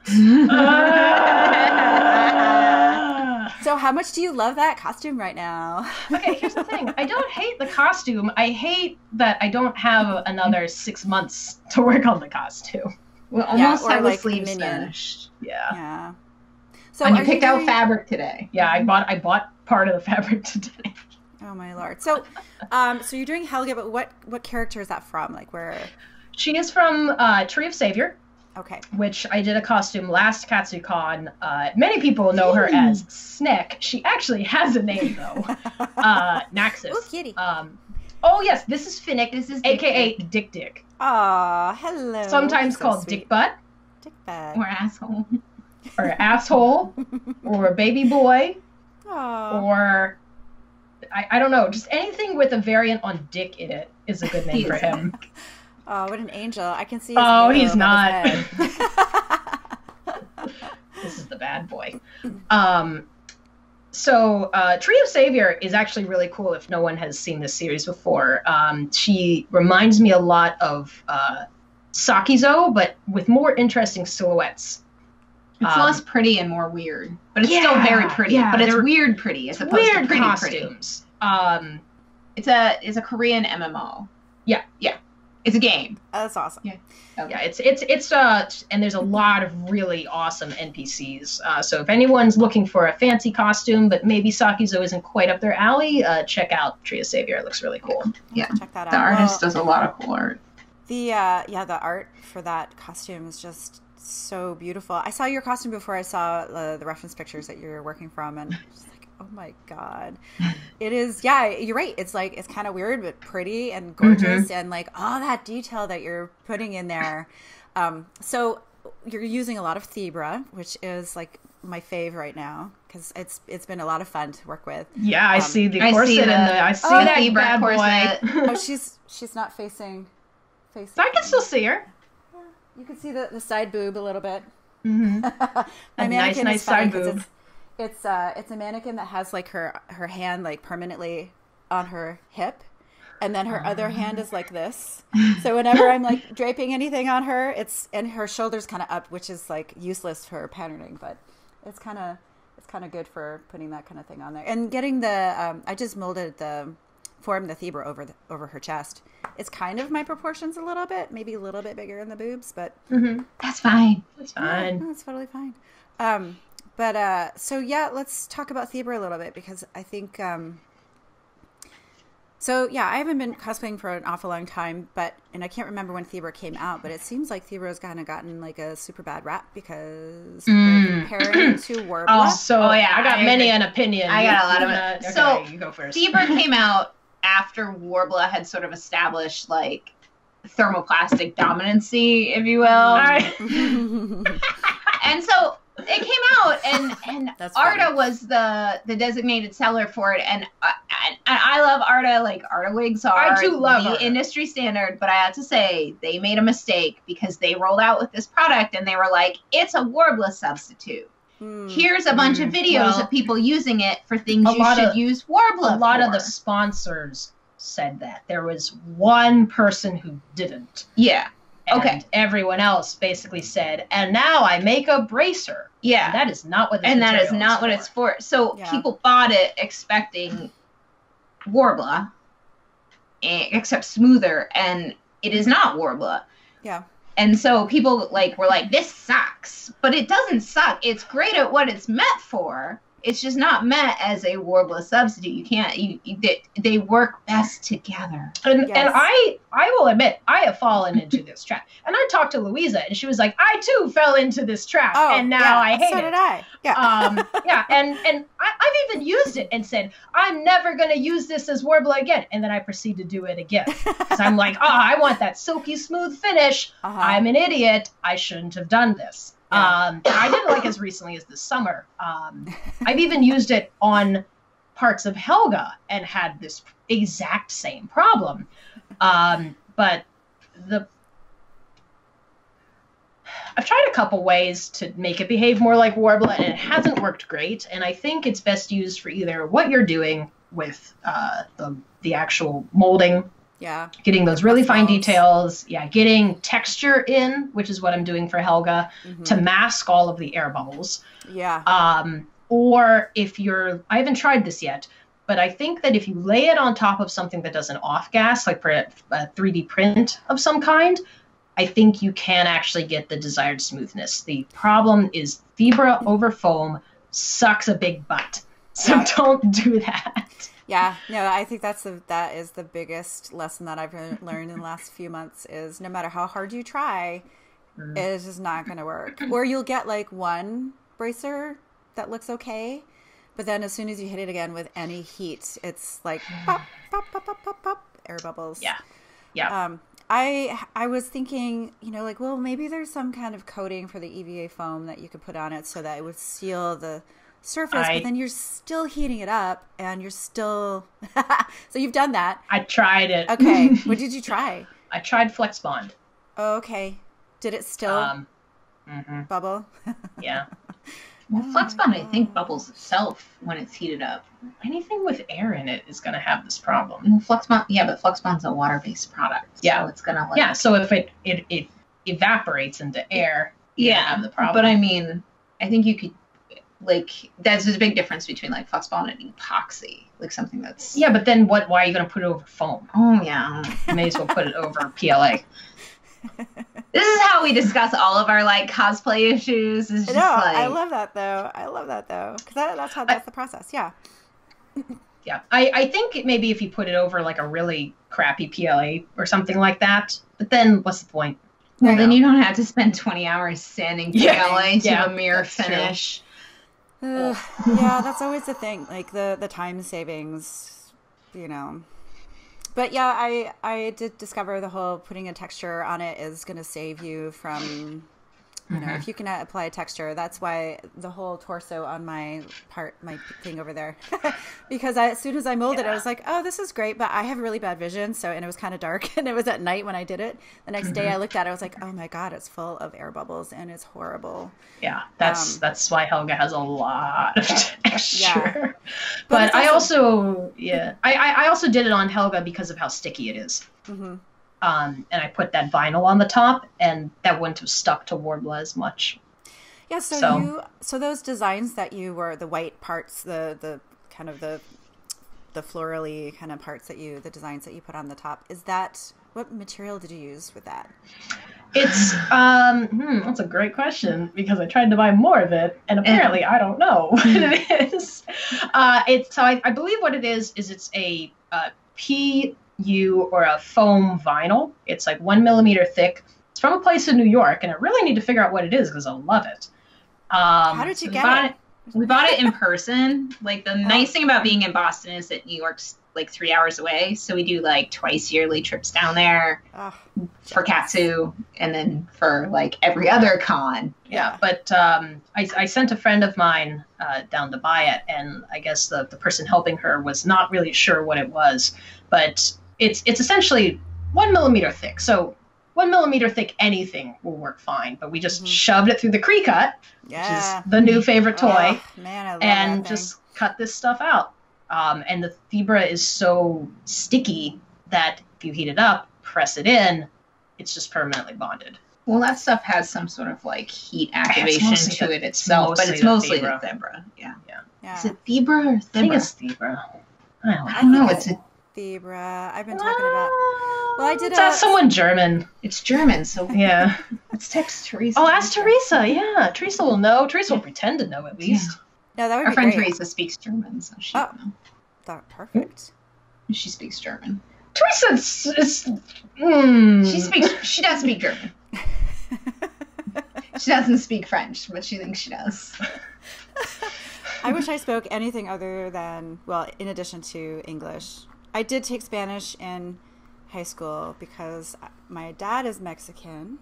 So how much do you love that costume right now?
Okay, here's the thing. I don't hate the costume. I hate that I don't have another 6 months to work on the costume.
Well, almost have
like
the sleeves finished.
Yeah.
So and you picked out fabric today.
Yeah, I bought part of the fabric today.
Oh my lord. So so you're doing Helga, but what character is that from? Like where?
She is from Tree of Savior.
Okay.
Which I did a costume last KatsuCon. Many people know her as Snick. She actually has a name though. Naxxus.
Oh, kitty.
Oh yes, this is Finnick. This is AKA Dick.
Aw, hello.
Sometimes called Dick Butt.
Dick Butt.
Or asshole.
Or asshole. Or baby boy.
Aww.
Or I don't know, just anything with a variant on Dick in it is a good name for him.
Oh, what an angel. I can see
he's not. This is the bad boy. So Tree of Savior is actually really cool if no one has seen this series before. She reminds me a lot of Sakizo, but with more interesting silhouettes.
It's less pretty and more weird, but it's still very pretty.
Yeah,
but it's weird pretty as opposed to pretty
costumes.
Pretty. It's a Korean MMO.
Yeah.
It's a game.
Oh, that's awesome.
Yeah. Okay.
Yeah, it's and there's a lot of really awesome NPCs. So if anyone's looking for a fancy costume, but maybe Sakizo isn't quite up their alley, check out Tree of Savior. It looks really cool.
Yeah,
check that out.
The artist does a lot of cool art.
The the art for that costume is just so beautiful. I saw your costume before I saw the reference pictures that you're working from, and just like, oh my god, it is. Yeah, you're right. It's like it's kind of weird but pretty and gorgeous, and like all that detail that you're putting in there. So you're using a lot of Thebra, which is like my fave right now because it's been a lot of fun to work with.
Yeah, I see the corset I see that
Thebra
bad boy.
Oh, she's not facing.
So I can still see her.
You can see the side boob a little bit.
A nice side boob.
It's a mannequin that has like her hand like permanently on her hip, and then her other hand is like this. So whenever I'm like draping anything on her, and her shoulders kind of up, which is like useless for patterning, but it's kind of good for putting that kind of thing on there. And getting the I just molded the Thebra over her chest. It's kind of my proportions a little bit, maybe a little bit bigger in the boobs, but
that's fine.
That's fine.
Yeah, that's totally fine. So yeah, let's talk about Thebra a little bit, because I think so yeah, I haven't been cosplaying for an awful long time, and I can't remember when Thebra came out, but it seems like Thebra's kind of gotten like a super bad rap because they're comparing it to Warbler.
I got many an opinion.
I got a lot of it.
Okay,
so
you go first.
Thebra came out after Warbler had sort of established like thermoplastic dominancy, if you will. And so it came out, and Arda was the designated seller for it, and I love Arda. Like, Arda wigs are the industry standard, but I have to say they made a mistake, because they rolled out with this product and they were like, it's a Warbler substitute. Here's a bunch of videos of people using it for things you should use Warbler for.
A lot of the sponsors said that. There was one person who didn't.
Yeah.
And everyone else basically said, and now I make a bracer.
Yeah.
And that is not what
it's for. So people bought it expecting Warbler, except smoother, and it is not Warbler.
Yeah.
And so people were like, this sucks. But it doesn't suck. It's great at what it's meant for. It's just not meant as a Warbler substitute. You can't. They work best together.
And I will admit, I have fallen into this trap. And I talked to Louisa, and she was like, I too fell into this trap, and now I hate it.
So did I. Yeah.
And I've even used it and said, I'm never going to use this as Warbler again. And then I proceed to do it again. Because I'm like, I want that silky smooth finish. I'm an idiot. I shouldn't have done this. I did it like as recently as this summer. I've even used it on parts of Helga and had this exact same problem. But I've tried a couple ways to make it behave more like Warbler, and it hasn't worked great. And I think it's best used for either what you're doing with the actual molding.
Yeah.
Getting those really fine details. Yeah. Getting texture in, which is what I'm doing for Helga, to mask all of the air bubbles.
Yeah.
Or if I haven't tried this yet, but I think that if you lay it on top of something that does an off gas, like for a 3D print of some kind, I think you can actually get the desired smoothness. The problem is Thebra over foam sucks a big butt. So don't do that.
Yeah, no, I think that is the biggest lesson that I've learned in the last few months is no matter how hard you try, it is just not going to work. Or you'll get like one bracer that looks okay, but then as soon as you hit it again with any heat, it's like pop, pop, pop, pop, pop, pop, air bubbles.
Yeah, yeah.
I was thinking, like, well, maybe there's some kind of coating for the EVA foam that you could put on it so that it would seal the surface, but then you're still heating it up, and you're still so you've done that.
I tried it.
Okay. What did you try?
I tried Flex Bond.
Oh, okay. Did it still bubble?
Yeah.
Well, Flex Bond, I think, bubbles itself when it's heated up.
Anything with air in it is going to have this problem.
Well, Flex Bond, but Flex Bond's a water-based product.
Yeah.
So it's going to
Yeah, so if it evaporates into air, you have the problem.
But I mean, I think you could, there's a big difference between Flex Bond and epoxy, something that's...
Yeah, but then why are you going to put it over foam?
Oh, yeah.
You may as well put it over PLA.
This is how we discuss all of our cosplay issues. It's just
I love that though. Because that's the process. Yeah.
Yeah. I think maybe if you put it over a really crappy PLA or something like that, but then what's the point?
Well, then you don't have to spend 20 hours sanding PLA to a mirror finish.
Yeah, that's always the thing. The time savings, But yeah, I did discover the whole putting a texture on it is going to save you from you know, if you can apply a texture, that's why the whole torso on my thing over there, because as soon as I molded, I was like, oh, this is great, but I have really bad vision. So, and it was kind of dark and it was at night when I did it. The next day I looked at it, I was like, oh my God, it's full of air bubbles and it's horrible.
Yeah. That's why Helga has a lot of texture.
Yeah.
But I also did it on Helga because of how sticky it is. Mm-hmm. And I put that vinyl on the top, and that wouldn't have stuck to Warbler as much.
Yeah, so those designs that you were, the white parts, the kind of the florally kind of parts the designs that you put on the top, what material did you use with that?
It's that's a great question, because I tried to buy more of it, and apparently I don't know what it is. I believe what it is it's a PU or a foam vinyl. It's like 1 millimeter thick. It's from a place in New York, and I really need to figure out what it is because I love it.
How did you get it?
We bought it in person. Like, the nice thing about being in Boston is that New York's like 3 hours away, so we do like twice yearly trips down there for Katsu, and then for like every other con.
Yeah, but I sent a friend of mine down to buy it, and I guess the person helping her was not really sure what it was, but it's essentially 1 millimeter thick. So 1 millimeter thick anything will work fine, but we just shoved it through the Cricut, which is the new favorite toy,
man, I love
and
that
just cut this stuff out. And the fibra is so sticky that if you heat it up, press it in, it's just permanently bonded.
Well, that stuff has some sort of like heat activation to it itself, but it's mostly the fibra. Yeah. Is it fibra or fibra?
I think it's fibra.
I don't know. It's a
fibra. I've been talking about. Well, I did.
Ask someone German.
It's German, so
yeah.
Let's text Teresa.
Oh, ask Teresa. Yeah, Teresa will know. Teresa will pretend to know at least.
Yeah. No, that would
Our
be
friend
great.
Teresa speaks German, so she will know.
That's perfect.
She speaks German.
Teresa is.
She does speak German. She doesn't speak French, but she thinks she does.
I wish I spoke anything other than, well, in addition to English. I did take Spanish in high school because my dad is Mexican,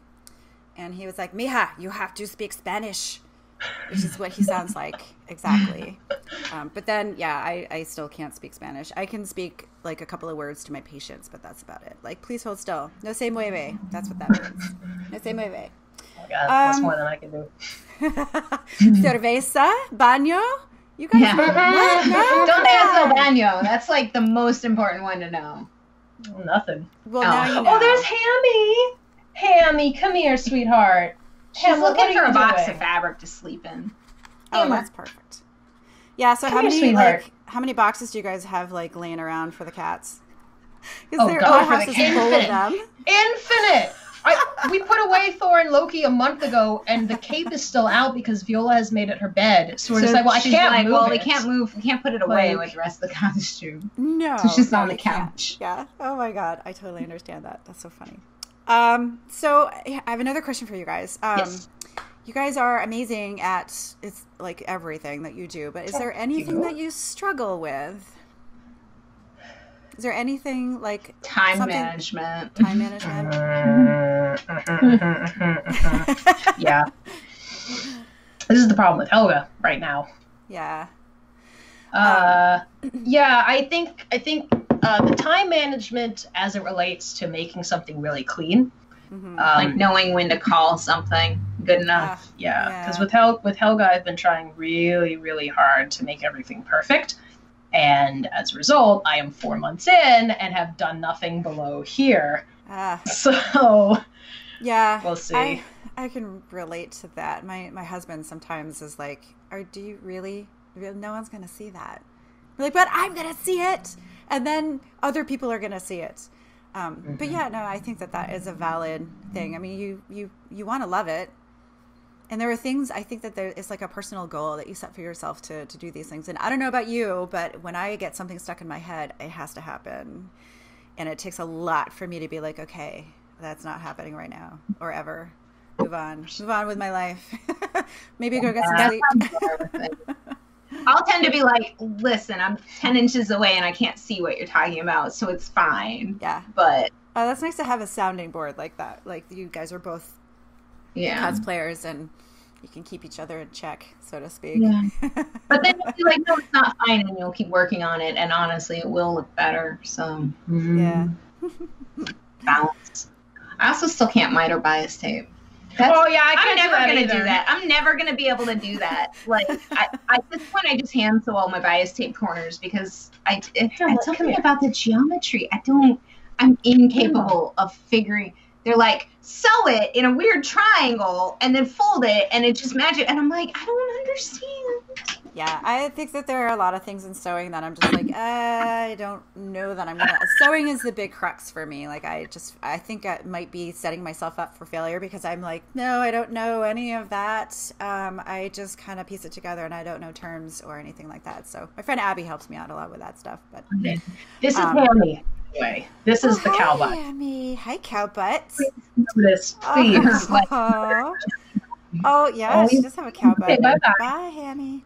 and he was like, "Mija, you have to speak Spanish," which is what he sounds like exactly. But then, I still can't speak Spanish. I can speak like a couple of words to my patients, but that's about it. Like, please hold still. No se mueve. That's what that means. No se mueve.
Oh my God, that's more than I can do.
Cerveza, baño. You guys,
Don't ask el baño. That's like the most important one to know.
Nothing.
Well, now you know.
Oh, there's Hammy. Hammy, come here, sweetheart.
She's looking for a box of fabric to sleep in.
Oh, that's perfect. Yeah. So how many boxes do you guys have like laying around for the cats?
Because
our house is full of them.
Infinite. We put away Thor and Loki a month ago, and the cape is still out because Viola has made it her bed. So we're just like, well, I can't move it.
We can't move. We can't put it away with the rest of the costume.
No.
So she's on the couch.
Yeah. Oh my God. I totally understand that. That's so funny. So I have another question for you guys.
Yes.
You guys are amazing at it's like everything that you do, but is there anything that you struggle with? Is there anything like
time management?
Yeah. This is the problem with Helga right now.
Yeah.
Yeah, I think the time management as it relates to making something really clean.
Like knowing when to call something good enough.
Yeah, because with Helga, I've been trying really, really hard to make everything perfect. And as a result, I am 4 months in and have done nothing below here. So,
yeah,
we'll see.
I can relate to that. My husband sometimes is like, do you really? No one's going to see that. I'm like, but I'm going to see it. And then other people are going to see it. But yeah, no, I think that is a valid thing. I mean, you want to love it. And there are things, I think that it's like a personal goal that you set for yourself to do these things. And I don't know about you, but when I get something stuck in my head, it has to happen. And it takes a lot for me to be like, okay, that's not happening right now or ever. Move on with my life. Maybe go get some sleep.
I'll tend to be like, listen, I'm 10 inches away and I can't see what you're talking about, so it's fine.
Yeah.
But
that's nice to have a sounding board like that. Like you guys are both cosplayers, and you can keep each other in check, so to speak.
Yeah. But then you'll be like, no, it's not fine, and you'll keep working on it, and honestly, it will look better. So
yeah,
balance. I also still can't miter bias tape.
I'm
never gonna do that. I'm never gonna be able to do that. Like at this point, I just hand sew all my bias tape corners because it's something about the geometry. I'm incapable of figuring. They're like, sew it in a weird triangle and then fold it, and it's just magic. And I'm like, I don't understand.
Yeah, I think that there are a lot of things in sewing that I'm just like, I don't know that I'm gonna. Sewing is the big crux for me. Like, I think I might be setting myself up for failure because I'm like, no, I don't know any of that. I just kind of piece it together, and I don't know terms or anything like that. So my friend Abby helps me out a lot with that stuff. But
this is Hammy. Anyway, this is the Cowbutt.
Hammy. Hi, Cowbutt.
Please, please.
Oh, yeah, she does have a Cowbutt.
Okay, bye-bye.
Bye, Hammy.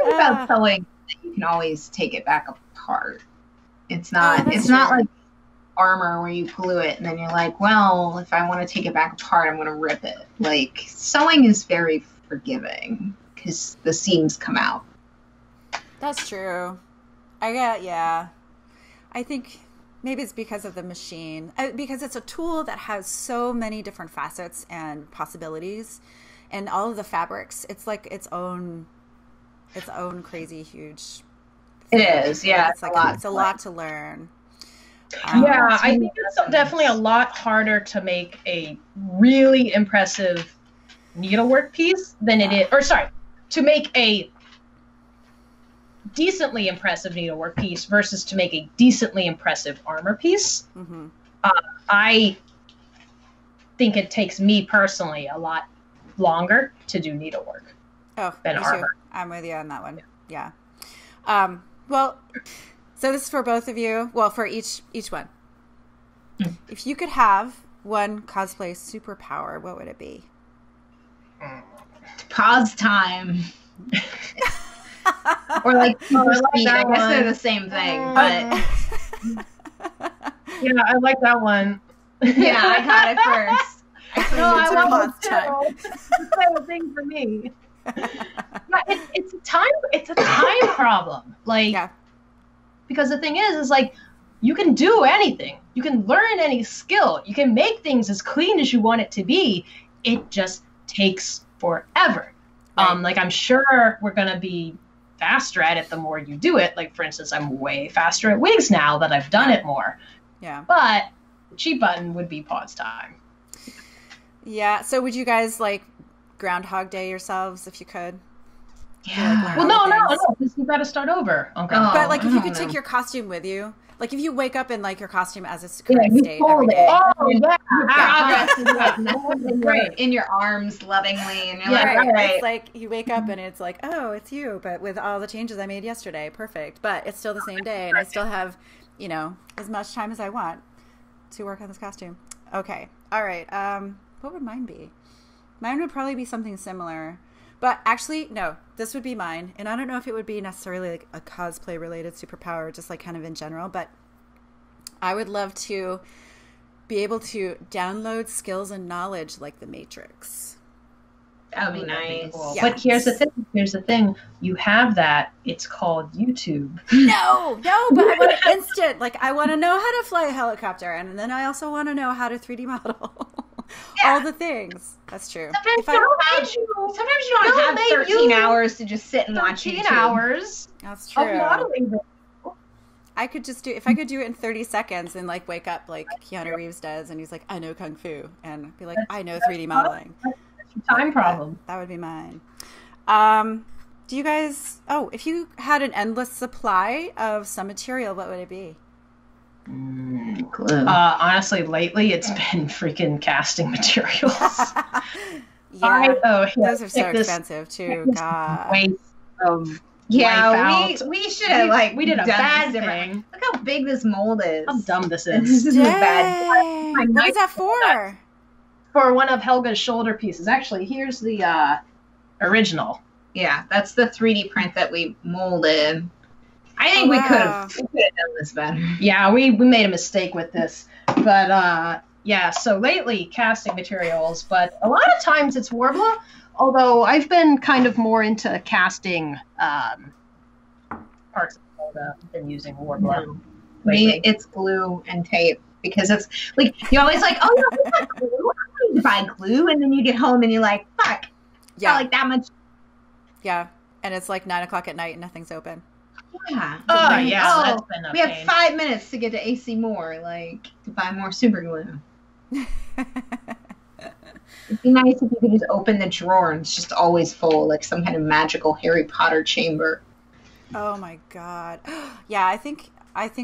About sewing, you can always take it back apart. It's not like armor where you glue it and then you're like, well, if I want to take it back apart, I'm going to rip it. Like, sewing is very forgiving because the seams come out.
That's true. I think maybe it's because of the machine, because it's a tool that has so many different facets and possibilities, and all of the fabrics. It's like its own crazy huge
thing. It is, yeah.
It's a lot to learn.
I think it's definitely a lot harder to make a really impressive needlework piece than it is, to make a decently impressive needlework piece versus to make a decently impressive armor piece. Mm-hmm. I think it takes me personally a lot longer to do needlework than armor.
Too. I'm with you on that one. Yeah. Well, so this is for both of you. Well, for each one. Mm. If you could have one cosplay superpower, what would it be?
Pause time. Or like super speed. I guess they're the same thing, but
yeah, I like that one.
Yeah, I got it first.
I love it too. It's the same thing for me. It's a time problem. Like, because the thing is like, you can do anything. You can learn any skill. You can make things as clean as you want it to be. It just takes forever. Right. Like, I'm sure we're gonna be faster at it the more you do it. Like, for instance, I'm way faster at wigs now that I've done it more. Yeah. But the cheat button would be pause time.
Yeah. So would you guys like Groundhog Day yourselves if you could?
Yeah. Well, no, because you got to start over. Okay.
But like, if you could take your costume with you, like if you wake up in like your costume as a current state every day.
Oh yeah.
Right. In your arms lovingly, and you're
It's like you wake up and it's like, oh, it's you, but with all the changes I made yesterday, perfect. But it's still the same day, and I still have, as much time as I want to work on this costume. Okay. All right. What would mine be? Mine would probably be something similar. But actually, no, this would be mine. And I don't know if it would be necessarily like a cosplay related superpower, just like kind of in general, but I would love to be able to download skills and knowledge like the Matrix.
That would be nice.
Cool. Yeah. But here's the thing. You have that. It's called YouTube.
No, but I want it instant. Like, I want to know how to fly a helicopter, and then I also want to know how to 3D model. All the things. That's true.
Sometimes you don't have 13 hours to just sit and watch YouTube.
13 hours.
That's true.
Of modeling.
I could just if I could do it in 30 seconds and like wake up like Keanu Reeves does, and he's like, I know Kung Fu, and be like, I know 3D modeling.
Time problem.
That would be mine. Do you guys, if you had an endless supply of some material, what would it be?
Honestly, lately it's been freaking casting materials.
Those are so expensive too. God.
Waste of
we should have we did a bad thing. Look how big this mold is.
How dumb this is.
This is bad. What is that for?
For one of Helga's shoulder pieces. Actually, here's the original.
Yeah, that's the 3D print that we molded. I think we could have done this better.
Yeah, we made a mistake with this. But Yeah, so lately casting materials, but a lot of times it's Warbler, although I've been kind of more into casting parts of Helga than using Warbler.
Me, it's glue and tape, because it's like, you're always like, oh, no, we got glue. I need to buy glue. And then you get home and you're like, fuck. Yeah. Like that much.
Yeah. And it's like 9 o'clock at night and nothing's open.
Yeah.
Oh, yeah. That's been a
we have 5 minutes to get to AC Moore, like, to buy more super glue. It'd be nice if you could just open the drawer and it's just always full, like some kind of magical Harry Potter chamber.
Oh my god. Yeah, I think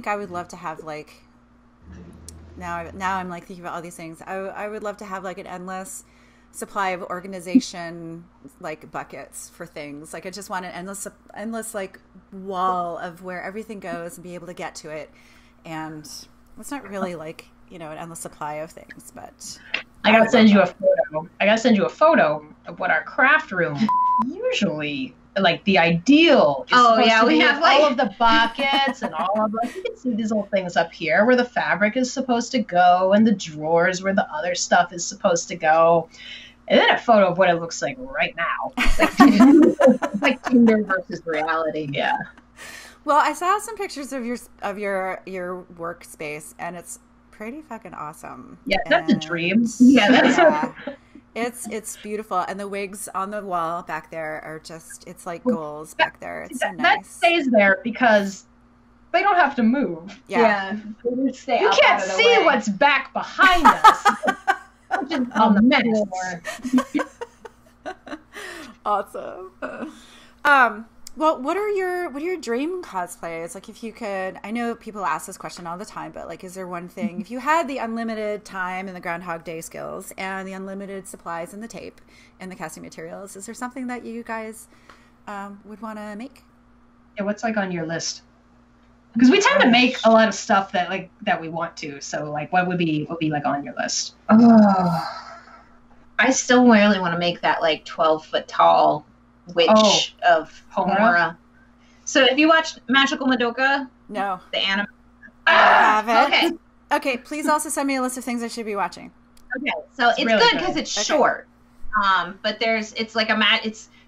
I would love to have like now I'm like thinking about all these things. I would love to have like an endless supply of organization like buckets for things. Like I just want an endless like wall of where everything goes and be able to get to it. And it's not really like, you know, an endless supply of things, but
I gotta send you a photo. I gotta send you a photo of what our craft room usually, like the ideal is supposed to be, have all of the buckets and all of you can see these little things up here where the fabric is supposed to go and the drawers where the other stuff is supposed to go. And then a photo of what it looks like right now.
It's like Tinder versus reality.
Yeah.
Well, I saw some pictures of your workspace and it's pretty fucking awesome.
Yeah, that's a dream.
Yeah, it's beautiful, and the wigs on the wall back there are just, it's like goals back there. It's so nice.
That stays there because they don't have to move.
Yeah.
You can't see what's back behind us. Just on the floor.
Awesome. Well, what are your dream cosplays? Like, if you could, I know people ask this question all the time, but like, is there one thing, if you had the unlimited time and the Groundhog Day skills and the unlimited supplies and the tape and the casting materials, is there something that you guys would want to make?
Yeah, what's like on your list? Because we tend to make a lot of stuff that we want to. So like, what would be like on your list?
Oh, I still really want to make that like 12-foot tall witch of Homura. So have you watched Magical Madoka?
No.
The anime?
I haven't. Okay, please also send me a list of things I should be watching.
Okay, so it's really good because it's short. But it's like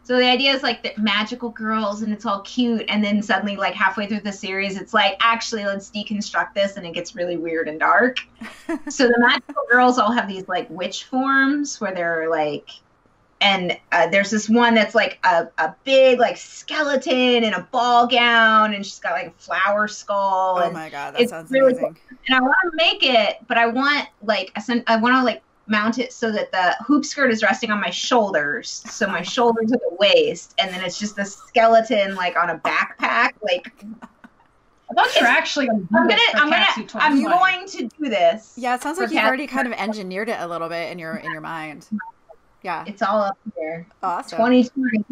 so the idea is like the magical girls and it's all cute, and then suddenly like halfway through the series it's like, actually let's deconstruct this, and it gets really weird and dark. So the magical girls all have these like witch forms where they're like, and there's this one that's like a big like skeleton in a ball gown, and she's got like a flower skull.
Oh my god, that sounds really amazing.
Cool. And I want to make it, but I want to like mount it so that the hoop skirt is resting on my shoulders, so my shoulders are the waist, and then it's just a skeleton like on a backpack. Like,
I thought you were actually going
to do this.
Yeah, it sounds like you've already kind of engineered it a little bit in your mind. Yeah,
it's all up here.
Awesome.
2020,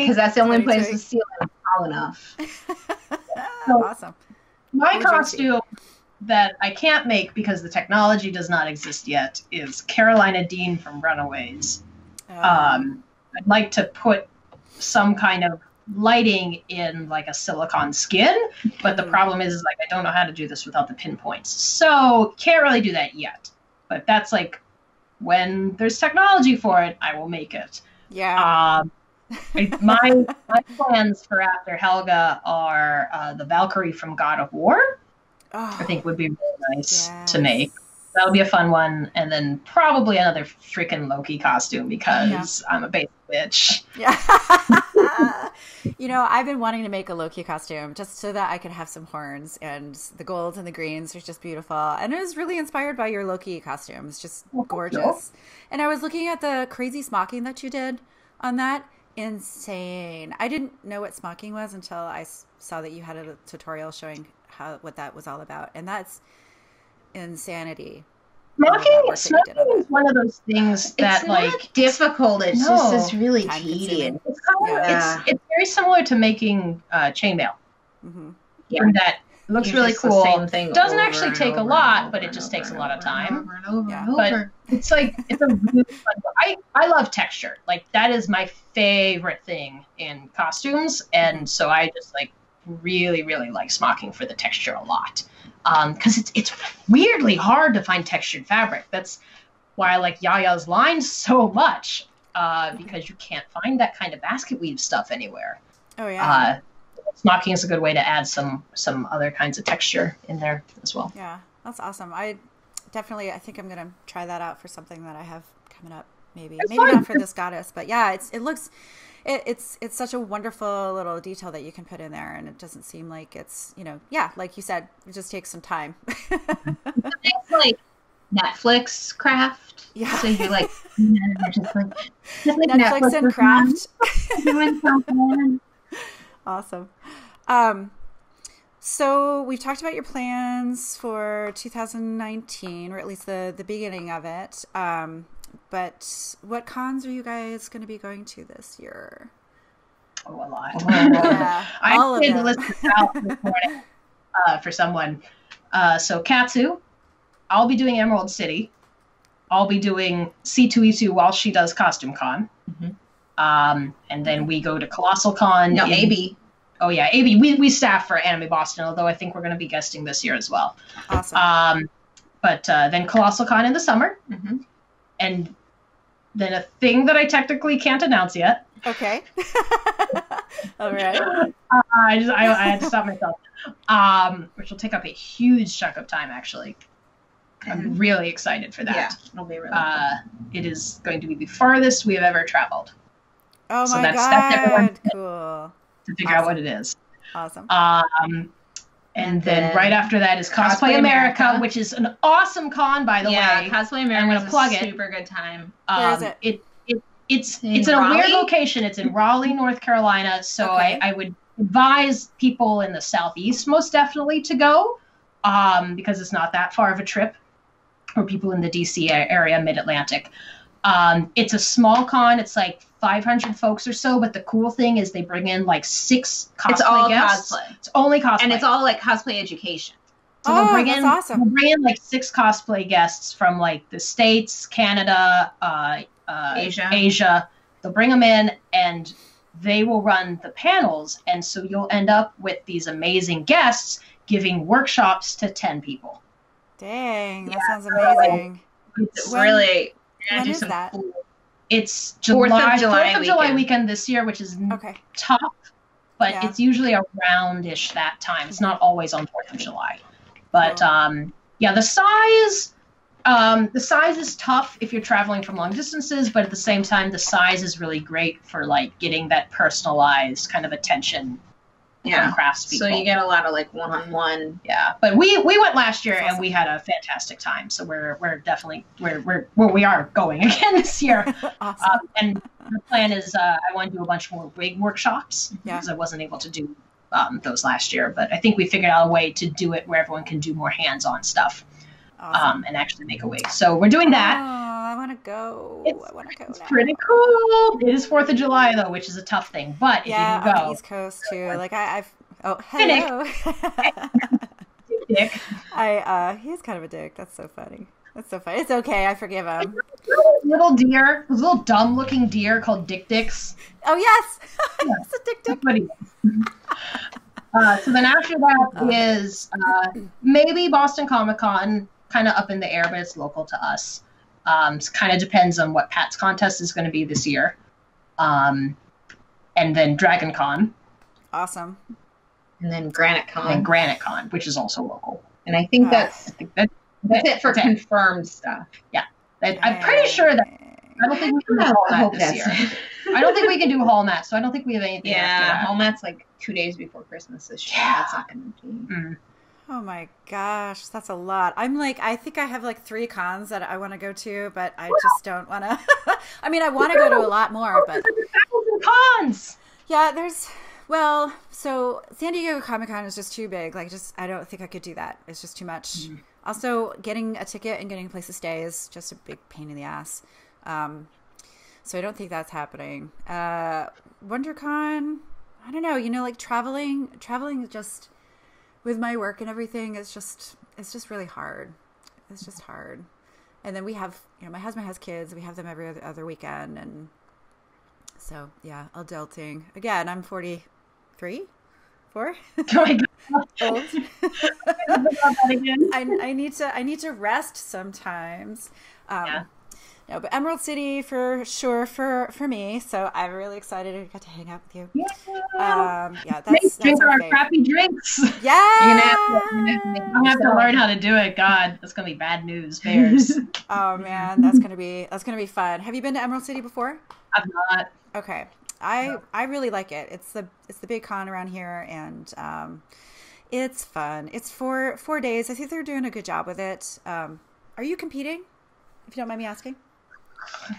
because that's the only place the ceiling is tall enough.
Awesome.
My costume that I can't make because the technology does not exist yet is Carolina Dean from Runaways. I'd like to put some kind of lighting in like a silicone skin, but the problem is like I don't know how to do this without the pinpoints, so can't really do that yet. But that's like, when there's technology for it, I will make it.
Yeah.
My plans for after Helga are the Valkyrie from God of War. Oh, I think would be really nice to make. That'll be a fun one. And then probably another freaking Loki costume because I'm a basic bitch.
Yeah. You know, I've been wanting to make a Loki costume just so that I could have some horns, and the golds and the greens are just beautiful. And it was really inspired by your Loki costume. It's just gorgeous. Cool. And I was looking at the crazy smocking that you did on that. Insane. I didn't know what smocking was until I saw that you had a tutorial showing what that was all about. And that's insanity.
Smocking is one of those things that
it's
like
not difficult. It's just this really tedious.
It's very similar to making chainmail.
Mm-hmm.
Yeah, and that looks really cool.
Same thing
doesn't actually take a lot, but it just takes a lot of time. But it's like it's a really fun. I love texture. Like that is my favorite thing in costumes, and so I just like really, really like Smocking for the texture a lot. Because it's weirdly hard to find textured fabric. That's why I like Yaya's line so much, because you can't find that kind of basket weave stuff anywhere.
Oh yeah.
Smocking is a good way to add some other kinds of texture in there as well.
Yeah, that's awesome. I think I'm gonna try that out for something that I have coming up. Maybe
fun.
Not for this goddess, but yeah, it's such a wonderful little detail that you can put in there, and it doesn't seem like it's, like you said, it just takes some time.
It's like Netflix craft.
Yeah.
So you like, just like
Netflix and craft.
Doing something.
Awesome. So we've talked about your plans for 2019, or at least the beginning of it. But what cons are you guys going to be going to this year?
Oh, a lot.
Yeah,
I made the list out this morning for someone. So Katsu, I'll be doing Emerald City. I'll be doing C2E2 while she does Costume Con. Mm-hmm. And then we go to Colossal Con.
No, AB.
Oh yeah, AB. We staff for Anime Boston, although I think we're going to be guesting this year as well.
Awesome.
But then Colossal Con in the summer.
Mm-hmm.
And then a thing that I technically can't announce yet.
Okay. All right.
I had to stop myself. Which will take up a huge chunk of time, actually. I'm really excited for that.
Yeah, it'll be really fun.
It is going to be the farthest we have ever traveled.
Oh
so
my God. Cool.
To figure out what it is.
Awesome.
And then right after that is Cosplay America, which is an awesome con, by the way.
Yeah, Cosplay America.
I'm going to plug it.
Super good time.
Where is it?
It's in a weird location. It's in Raleigh, North Carolina. So okay. I would advise people in the Southeast most definitely to go, because it's not that far of a trip, or people in the DC area, Mid-Atlantic. It's a small con. It's like 500 folks or so, but the cool thing is they bring in like 6 cosplay
It's all
guests.
cosplay.
It's only cosplay.
And it's all like cosplay education.
So
that's awesome.
They'll bring in like 6 cosplay guests from like the States, Canada, Asia. They'll bring them in and they will run the panels. And so you'll end up with these amazing guests giving workshops to 10 people.
Dang, that sounds amazing.
It's really...
When is that?
It's July, 4th of July weekend this year, which is tough, but it's usually around-ish that time. It's not always on 4th of July. But, the size is tough if you're traveling from long distances, but at the same time, the size is really great for, like, getting that personalized kind of attention from craftspeople.
So you get a lot of, like, one-on-one.
Yeah, but we went last year and we had a fantastic time. So we're definitely we are going again this year.
Awesome.
And the plan is I want to do a bunch more wig workshops because I wasn't able to do those last year. But I think we figured out a way to do it where everyone can do more hands-on stuff. Awesome. And actually make a wig. So we're doing that.
Oh, I want to go.
It's pretty cool. It is 4th of July though, which is a tough thing. But if you can go,
on the East Coast too. Like hello.
Dick.
He's kind of a dick. That's so funny. It's okay. I forgive him.
Little deer, those little dumb-looking deer called Dick Dicks.
Oh yes, it's a Dick Dick.
So then after that is maybe Boston Comic Con, kind of up in the air, but it's local to us. It kind of depends on what Pat's contest is going to be this year. And then Dragon Con.
Awesome.
And then Granite Con.
Which is also local.
And I think that's it for confirmed stuff.
Yeah. I'm pretty sure that I don't think we can do Hall Mat this year. I don't think we can do Hall Mat, so I don't think we have anything after that.
Hall Mat's like 2 days before Christmas this year. That's not going to be...
Oh my gosh, that's a lot. I think I have like 3 cons that I want to go to, but I just don't want to. I mean, I want to go to a lot more, but...
1,000 cons!
Yeah, so San Diego Comic-Con is just too big. I don't think I could do that. It's just too much. Mm-hmm. Also, getting a ticket and getting a place to stay is just a big pain in the ass. So I don't think that's happening. WonderCon, I don't know, like traveling just with my work and everything it's just really hard. It's just hard. And then we have, my husband has kids. We have them every other weekend. And so, yeah, adulting. Again, I'm 43. 4?
Oh my God.
Old. I need to rest sometimes.
Yeah.
No, but Emerald City for sure for me. So I'm really excited to get to hang out with you.
Yeah.
That's
drink our
fave.
crappy drinks.
Yeah.
I have to learn how to do it. God, that's gonna be bad news, bears.
Oh man, that's gonna be fun. Have you been to Emerald City before?
I've not.
Okay. I really like it. It's the big con around here, and it's fun. It's 4 days. I think they're doing a good job with it. Are you competing? If you don't mind me asking.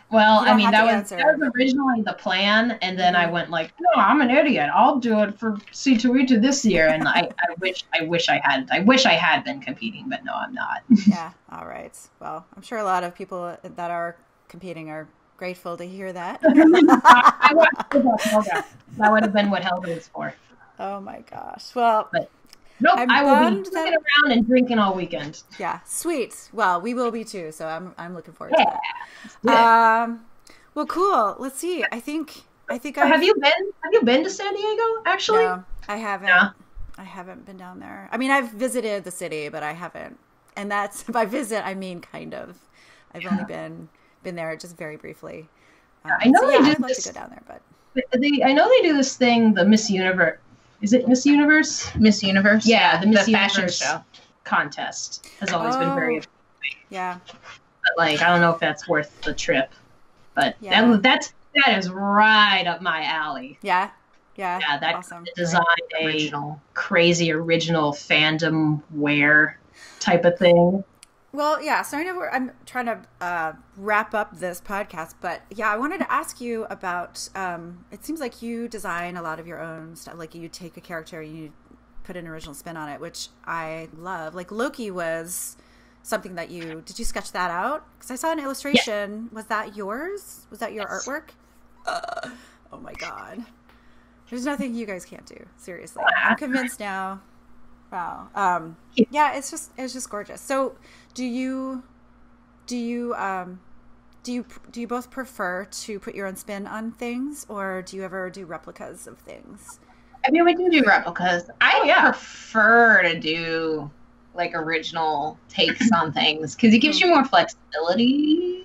Well, I mean, that was originally the plan, and then I went like, no, I'm an idiot. I'll do it for C2E2 this year, and I wish I had been competing, but no, I'm not.
Yeah. All right. Well, I'm sure a lot of people that are competing are grateful to hear that.
That would have been what Helga was for.
Oh my gosh. Well,
but nope, I will be sitting around and drinking all weekend.
Yeah, sweet. Well, we will be too, so I'm looking forward to that. Well, cool. Let's see. I think
have you been to San Diego actually?
No, I haven't. Yeah. I haven't been down there. I mean, I've visited the city, but I haven't. And that's, by visit, I mean kind of. I've only been there just very briefly.
I know
I'd love to go down there, but
I know they do this thing, the Miss Universe. Is it Miss Universe?
Miss Universe?
Yeah, the Miss
Universe
fashion show contest has always been very appealing.
Yeah.
But like, I don't know if that's worth the trip. But that is right up my alley.
Yeah.
That
awesome.
Design original, crazy original fandom wear type of thing.
Well, yeah, so I know I'm trying to wrap up this podcast, but yeah, I wanted to ask you about, it seems like you design a lot of your own stuff, like you take a character and you put an original spin on it, which I love. Like Loki was something that did you sketch that out? Because I saw an illustration. Yeah. Was that yours? Was that your artwork? Oh my God. There's nothing you guys can't do. Seriously. I'm convinced now. Wow. Yeah, it's just gorgeous. So do you both prefer to put your own spin on things, or do you ever do replicas of things?
I mean, we do replicas. I prefer to do like original takes on things because it gives you more flexibility.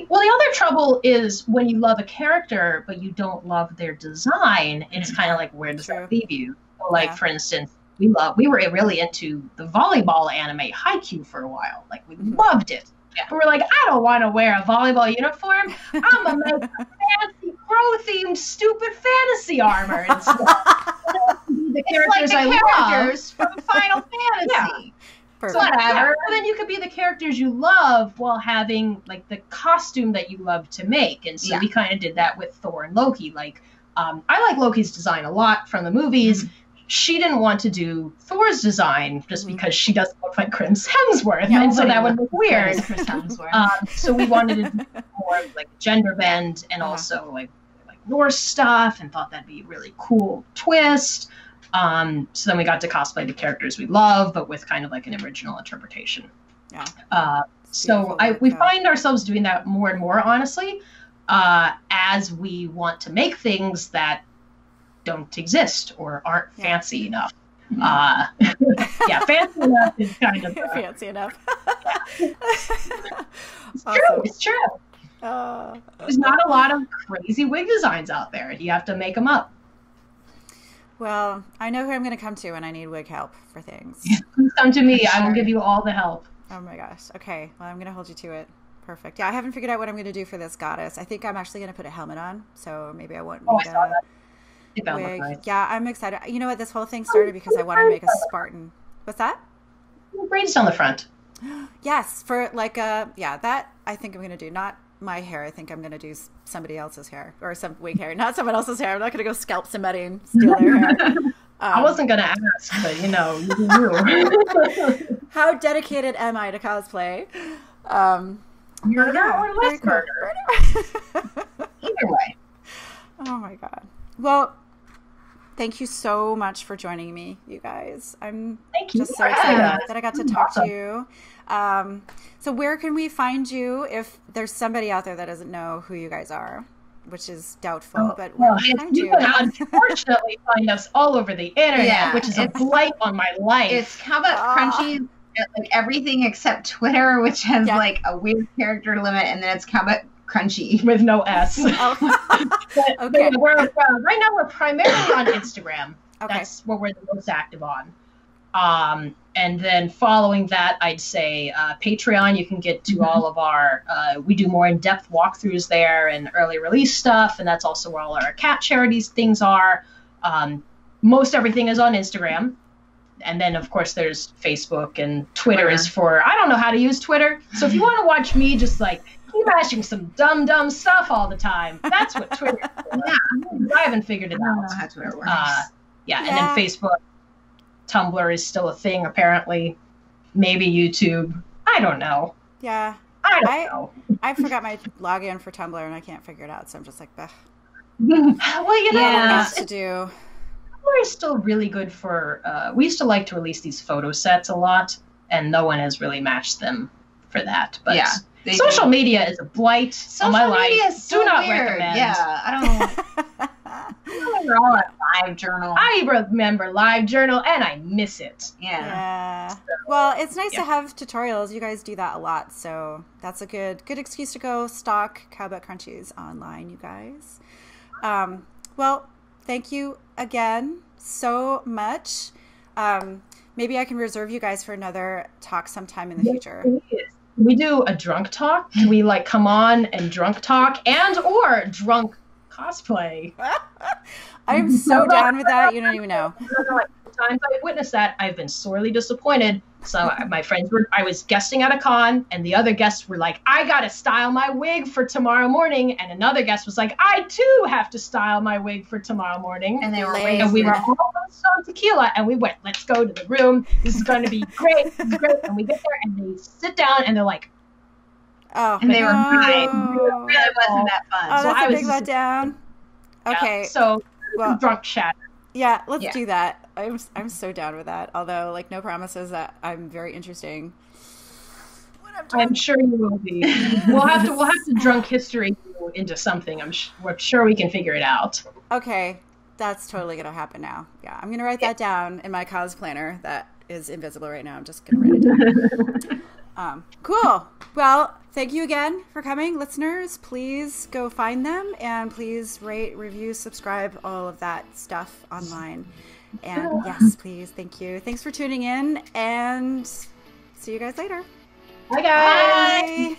Well, the other trouble is when you love a character but you don't love their design, it's kind of like, where does that leave you? So, like, for instance, we were really into the volleyball anime Haikyuu for a while. Like, we loved it. Yeah. But we're like, I don't want to wear a volleyball uniform. I'm going to make a fancy crow-themed stupid fantasy armor. And so, the characters I love
from Final Fantasy.
Yeah. So whatever. But then you could be the characters you love while having like the costume that you love to make. And so we kind of did that with Thor and Loki. Like, I like Loki's design a lot from the movies. Mm-hmm. She didn't want to do Thor's design just because she doesn't look like Chris Hemsworth. Yeah, and so that would look weird.
Chris Hemsworth.
So we wanted to do more of like gender bend and also like Norse stuff, and thought that'd be a really cool twist. So then we got to cosplay the characters we love, but with kind of like an original interpretation. Yeah. So we find ourselves doing that more and more, honestly, as we want to make things that don't exist or aren't fancy enough. Fancy enough is kind of
fancy enough.
It's true. It's true. There's not a lot of crazy wig designs out there. You have to make them up.
Well, I know who I'm going to come to when I need wig help for things.
Please come to me. I will give you all the help.
Oh my gosh. Okay. Well, I'm going to hold you to it. Perfect. Yeah, I haven't figured out what I'm going to do for this goddess. I think I'm actually going to put a helmet on, so maybe I won't need a wig. Nice. Yeah, I'm excited. You know what? This whole thing started because I wanted to make a Spartan. What's that?
Braids down the front.
Yes, for like that I think I'm going to do. Not my hair. I think I'm going to do somebody else's hair or some wig hair, not someone else's hair. I'm not going to go scalp somebody and steal their hair.
I wasn't going to ask, but you know, you.
How dedicated am I to cosplay?
Murder or less murder. Either way.
Oh my God. Well, thank you so much for joining me, you guys. I'm just so excited that I got to talk to you. So where can we find you if there's somebody out there that doesn't know who you guys are? which is doubtful. But
well,
where can we find
you
you?
can unfortunately find us all over the internet, which is a blight on my life.
It's Cowbutt Crunchies, like everything except Twitter, which has like a weird character limit, and then it's Cowbutt Crunchy
with no S.
Okay.
But right now we're primarily on Instagram.
Okay.
That's where we're the most active on. And then following that, I'd say Patreon. You can get to all of our. We do more in-depth walkthroughs there and early release stuff, and that's also where all our cat charities things are. Most everything is on Instagram. And then, of course, there's Facebook, and Twitter is for, I don't know how to use Twitter. So if you want to watch me just like keep mashing some dumb stuff all the time, that's what Twitter is for. Yeah. I haven't figured it out.
I don't know how Twitter works.
And then Facebook, Tumblr is still a thing, apparently. Maybe YouTube. I don't know.
Yeah.
I don't know.
I forgot my login for Tumblr, and I can't figure it out, so I'm just like, bah.
Well, you know,
what to do.
Tumblr is still really good for, we used to like to release these photo sets a lot, and no one has really matched them for that. But social media is a blight on my life.
Social media is so
Do not
weird.
recommend.
Yeah, I don't know. I remember all that LiveJournal.
I remember LiveJournal, and I miss it.
Yeah. So, well, it's nice to have tutorials. You guys do that a lot, so that's a good excuse to go stalk Cowbutt Crunchies online, you guys. Well, thank you again so much. Maybe I can reserve you guys for another talk sometime in the future.
We do a drunk talk. Can we like come on and drunk talk or drunk cosplay?
I'm so down with that. You don't even know.
Times I've witnessed that, I've been sorely disappointed. So my friends I was guesting at a con, and the other guests were like, I gotta style my wig for tomorrow morning, and another guest was like, I too have to style my wig for tomorrow morning.
And they were
and we were all on tequila, and we went, let's go to the room. This is going to be great. This is great. And we get there, and they sit down, and they're like,
and they were fine. It really wasn't that fun.
Oh, that's a big letdown. Okay.
So drunk chat.
Yeah, let's do that. I'm so down with that. Although, like, no promises that I'm very interesting.
I'm sure you will be. We'll have to drunk history into something. We're sure we can figure it out.
Okay, that's totally gonna happen now. Yeah, I'm gonna write that down in my cos planner that is invisible right now. I'm just gonna write it down. Cool. Well, thank you again for coming, listeners. Please go find them, and please rate, review, subscribe, all of that stuff online. And yes, please. Thank you. Thanks for tuning in, and see you guys later.
Bye, guys.
Bye.